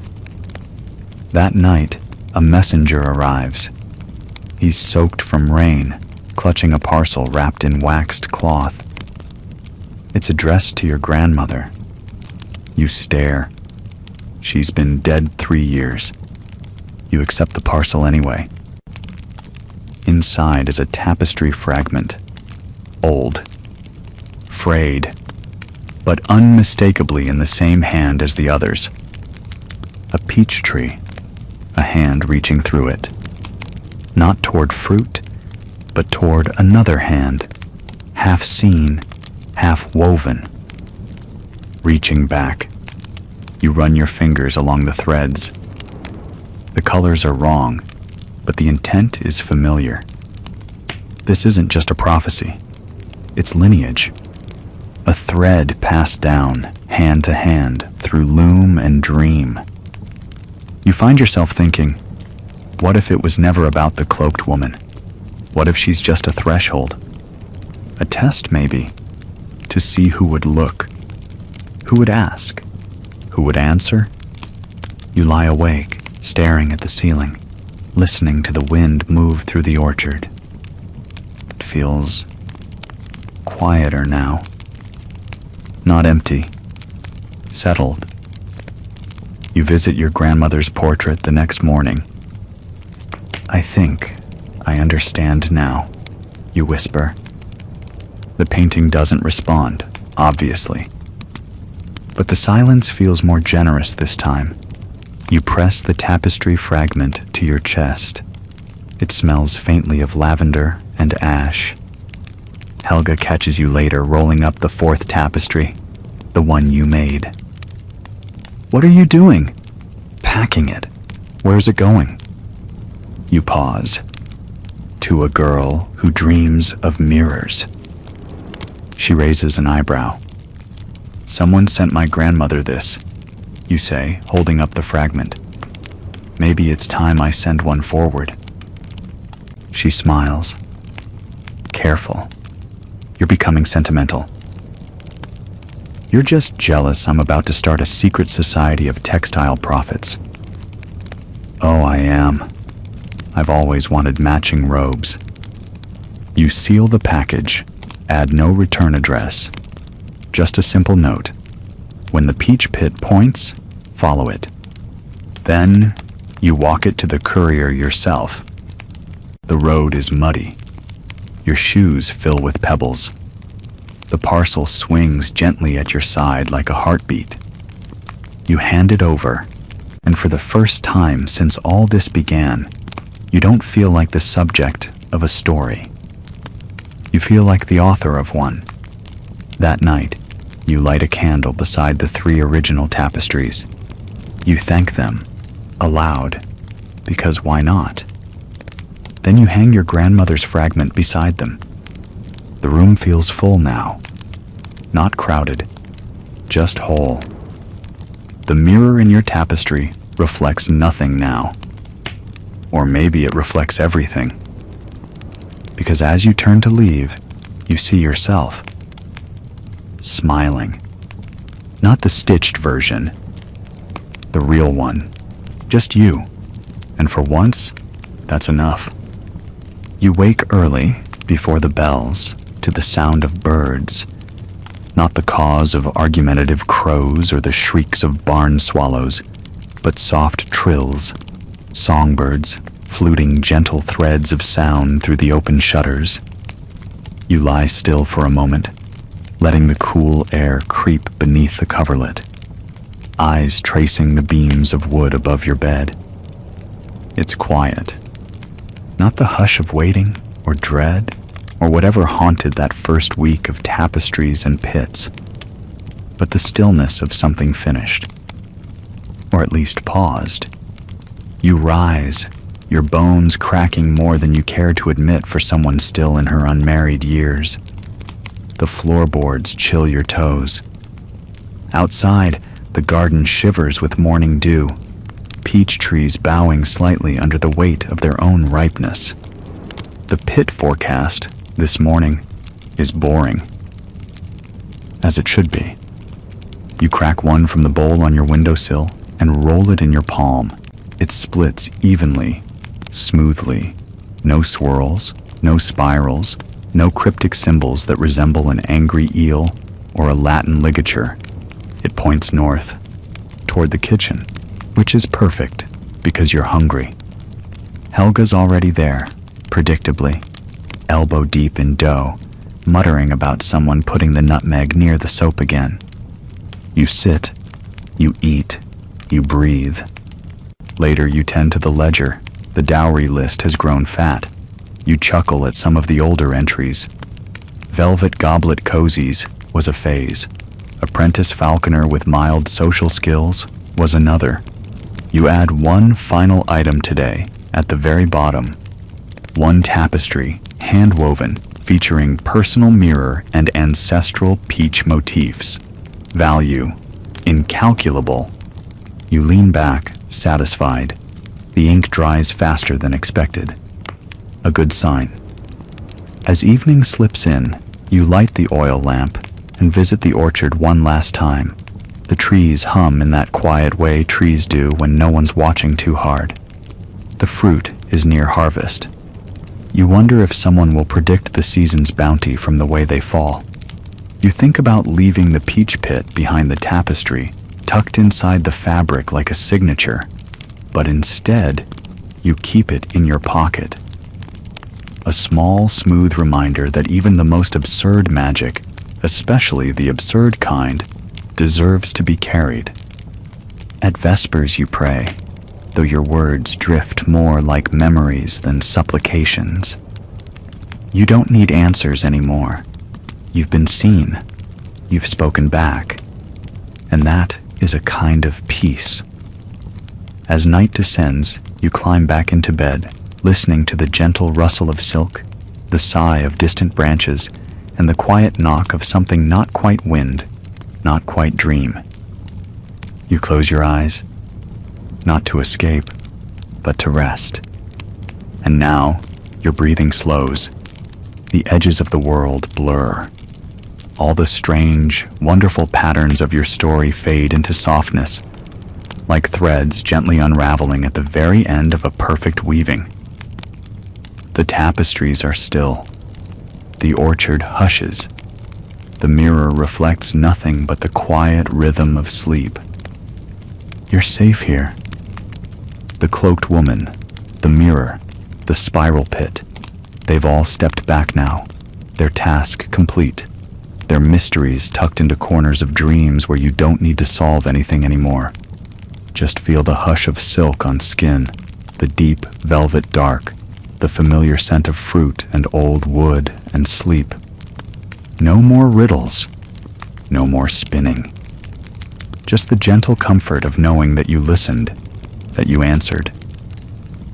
That night, a messenger arrives. He's soaked from rain, clutching a parcel wrapped in waxed cloth. It's addressed to your grandmother. You stare. She's been dead 3 years. You accept the parcel anyway. Inside is a tapestry fragment. Old. Frayed. But unmistakably in the same hand as the others. A peach tree. A hand reaching through it. Not toward fruit, but toward another hand, half seen, half woven. Reaching back, you run your fingers along the threads. The colors are wrong, but the intent is familiar. This isn't just a prophecy. It's lineage. A thread passed down, hand to hand, through loom and dream. You find yourself thinking, what if it was never about the cloaked woman? What if she's just a threshold? A test, maybe, to see who would look, who would ask, who would answer? You lie awake, staring at the ceiling, listening to the wind move through the orchard. It feels quieter now. Not empty. Settled. You visit your grandmother's portrait the next morning. "I think I understand now," you whisper. The painting doesn't respond, obviously. But the silence feels more generous this time. You press the tapestry fragment to your chest. It smells faintly of lavender and ash. Helga catches you later rolling up the 4th tapestry, the one you made. "What are you doing?" "Packing it. Where's it going?" You pause. to a girl who dreams of mirrors. She raises an eyebrow. Someone sent my grandmother this, you say, holding up the fragment. Maybe it's time I send one forward. She smiles. Careful. You're becoming sentimental. You're just jealous I'm about to start a secret society of textile prophets. Oh, I am. I've always wanted matching robes. You seal the package, add no return address. Just a simple note. When the peach pit points, follow it. Then, you walk it to the courier yourself. The road is muddy. Your shoes fill with pebbles. The parcel swings gently at your side like a heartbeat. You hand it over, and for the first time since all this began, you don't feel like the subject of a story. You feel like the author of one. That night, you light a candle beside the 3 original tapestries. You thank them, aloud, because why not? Then you hang your grandmother's fragment beside them. The room feels full now. Not crowded, just whole. The mirror in your tapestry reflects nothing now. Or maybe it reflects everything. Because as you turn to leave, you see yourself. Smiling. Not the stitched version. The real one. Just you. And for once, that's enough. You wake early, before the bells, to the sound of birds. Not the cause of argumentative crows or the shrieks of barn swallows, but soft trills, songbirds, fluting gentle threads of sound through the open shutters. You lie still for a moment, letting the cool air creep beneath the coverlet, eyes tracing the beams of wood above your bed. It's quiet. Not the hush of waiting or dread or whatever haunted that first week of tapestries and pits, but the stillness of something finished, or at least paused. You rise, your bones cracking more than you care to admit for someone still in her unmarried years. The floorboards chill your toes. Outside, the garden shivers with morning dew, peach trees bowing slightly under the weight of their own ripeness. The pit forecast, this morning, is boring. As it should be. You crack one from the bowl on your windowsill and roll it in your palm. It splits evenly, smoothly. No swirls, no spirals, no cryptic symbols that resemble an angry eel or a Latin ligature. It points north, toward the kitchen, which is perfect because you're hungry. Helga's already there, predictably, elbow deep in dough, muttering about someone putting the nutmeg near the soap again. You sit, you eat, you breathe. Later you tend to the ledger. The dowry list has grown fat. You chuckle at some of the older entries. Velvet goblet cozies was a phase. Apprentice falconer with mild social skills was another. You add one final item today, at the very bottom. One tapestry, hand-woven, featuring personal mirror and ancestral peach motifs. Value, incalculable. You lean back, satisfied. The ink dries faster than expected. A good sign. As evening slips in, you light the oil lamp and visit the orchard one last time. The trees hum in that quiet way trees do when no one's watching too hard. The fruit is near harvest. You wonder if someone will predict the season's bounty from the way they fall. You think about leaving the peach pit behind the tapestry, tucked inside the fabric like a signature, but instead, you keep it in your pocket. A small, smooth reminder that even the most absurd magic, especially the absurd kind, deserves to be carried. At vespers you pray, though your words drift more like memories than supplications. You don't need answers anymore. You've been seen. You've spoken back. And that is a kind of peace. As night descends, you climb back into bed, listening to the gentle rustle of silk, the sigh of distant branches, and the quiet knock of something not quite wind, not quite dream. You close your eyes, not to escape, but to rest. And now, your breathing slows. The edges of the world blur. All the strange, wonderful patterns of your story fade into softness, like threads gently unraveling at the very end of a perfect weaving. The tapestries are still. The orchard hushes. The mirror reflects nothing but the quiet rhythm of sleep. You're safe here. The cloaked woman, the mirror, the spiral pit, they've all stepped back now, their task complete, their mysteries tucked into corners of dreams where you don't need to solve anything anymore. Just feel the hush of silk on skin, the deep velvet dark, the familiar scent of fruit and old wood and sleep. No more riddles, no more spinning. Just the gentle comfort of knowing that you listened, that you answered.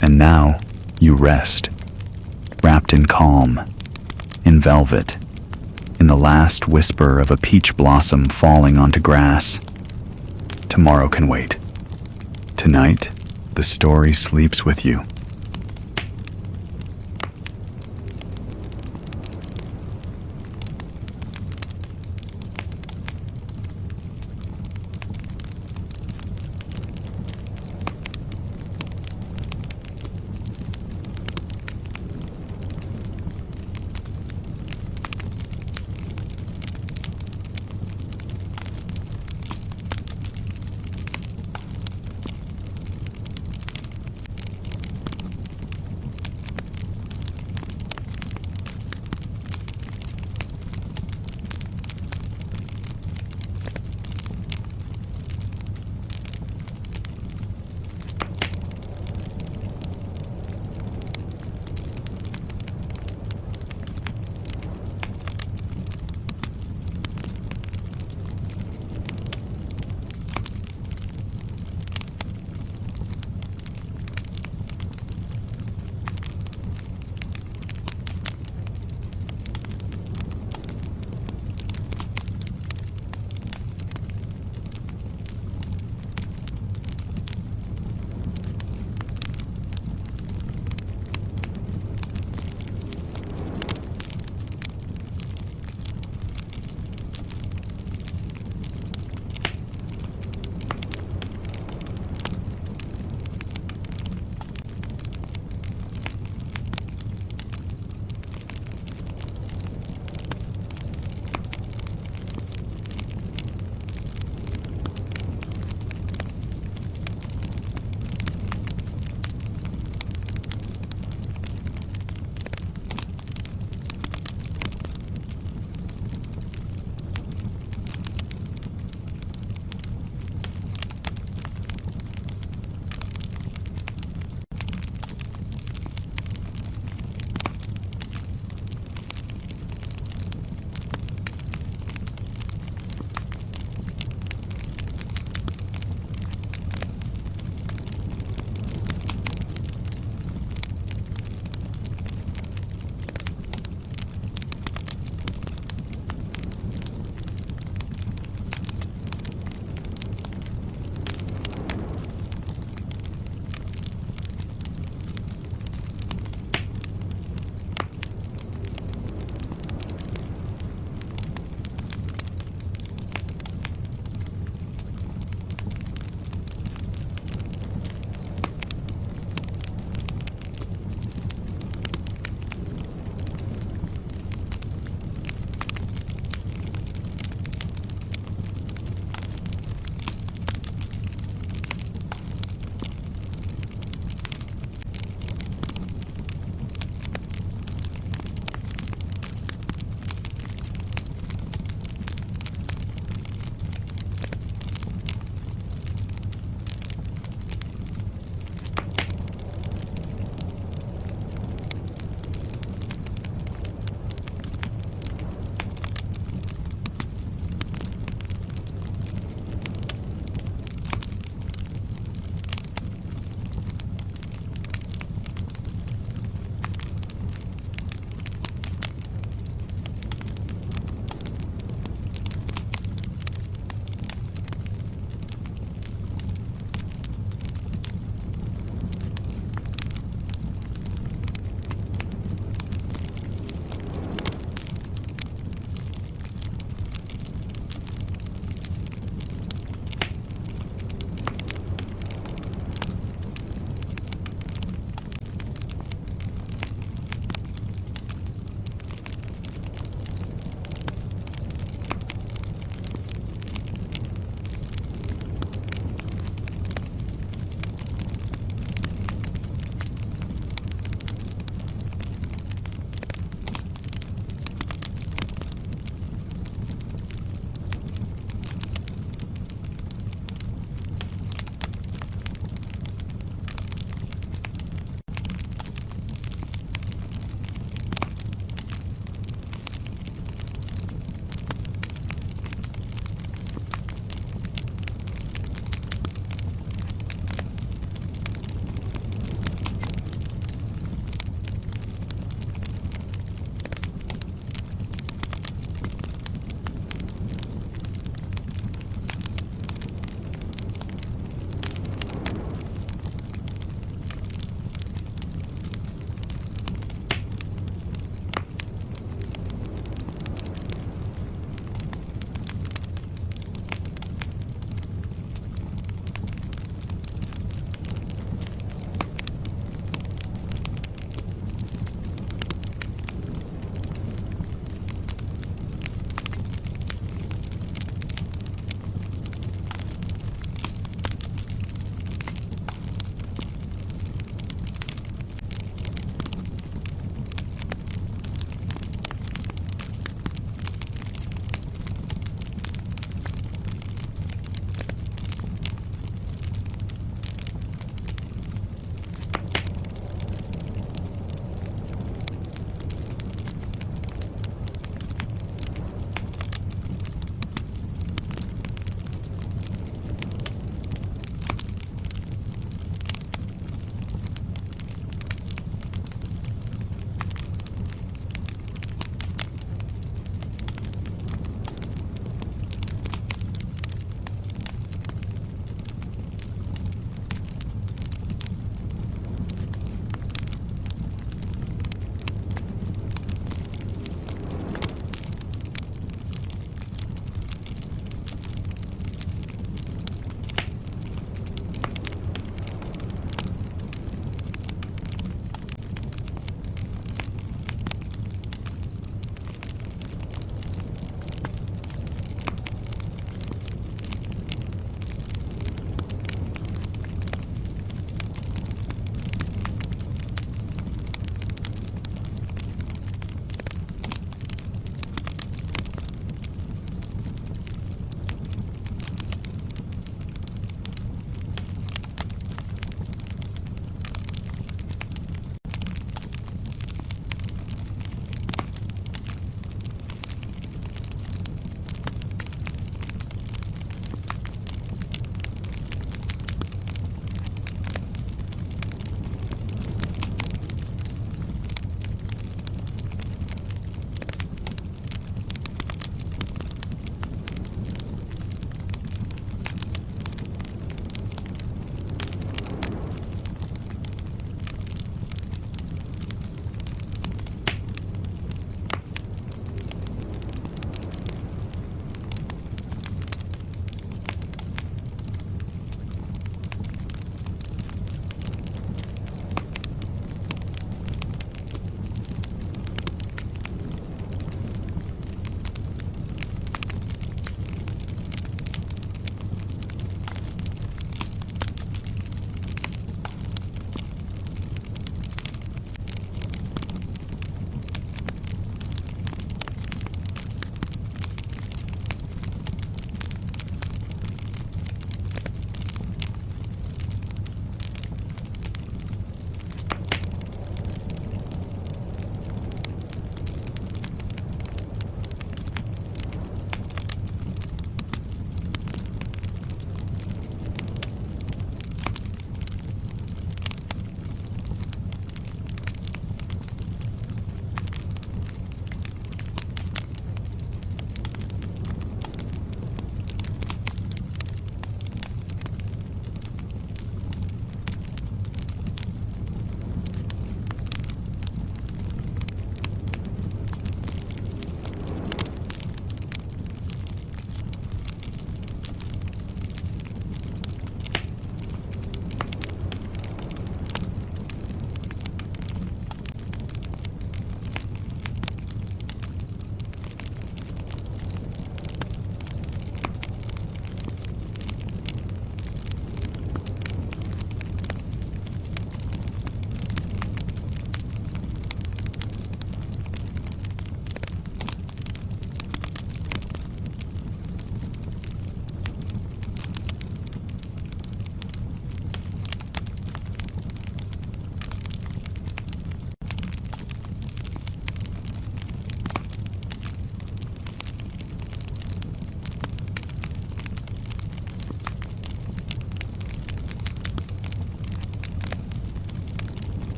And now you rest, wrapped in calm, in velvet, in the last whisper of a peach blossom falling onto grass. Tomorrow can wait. Tonight, the story sleeps with you.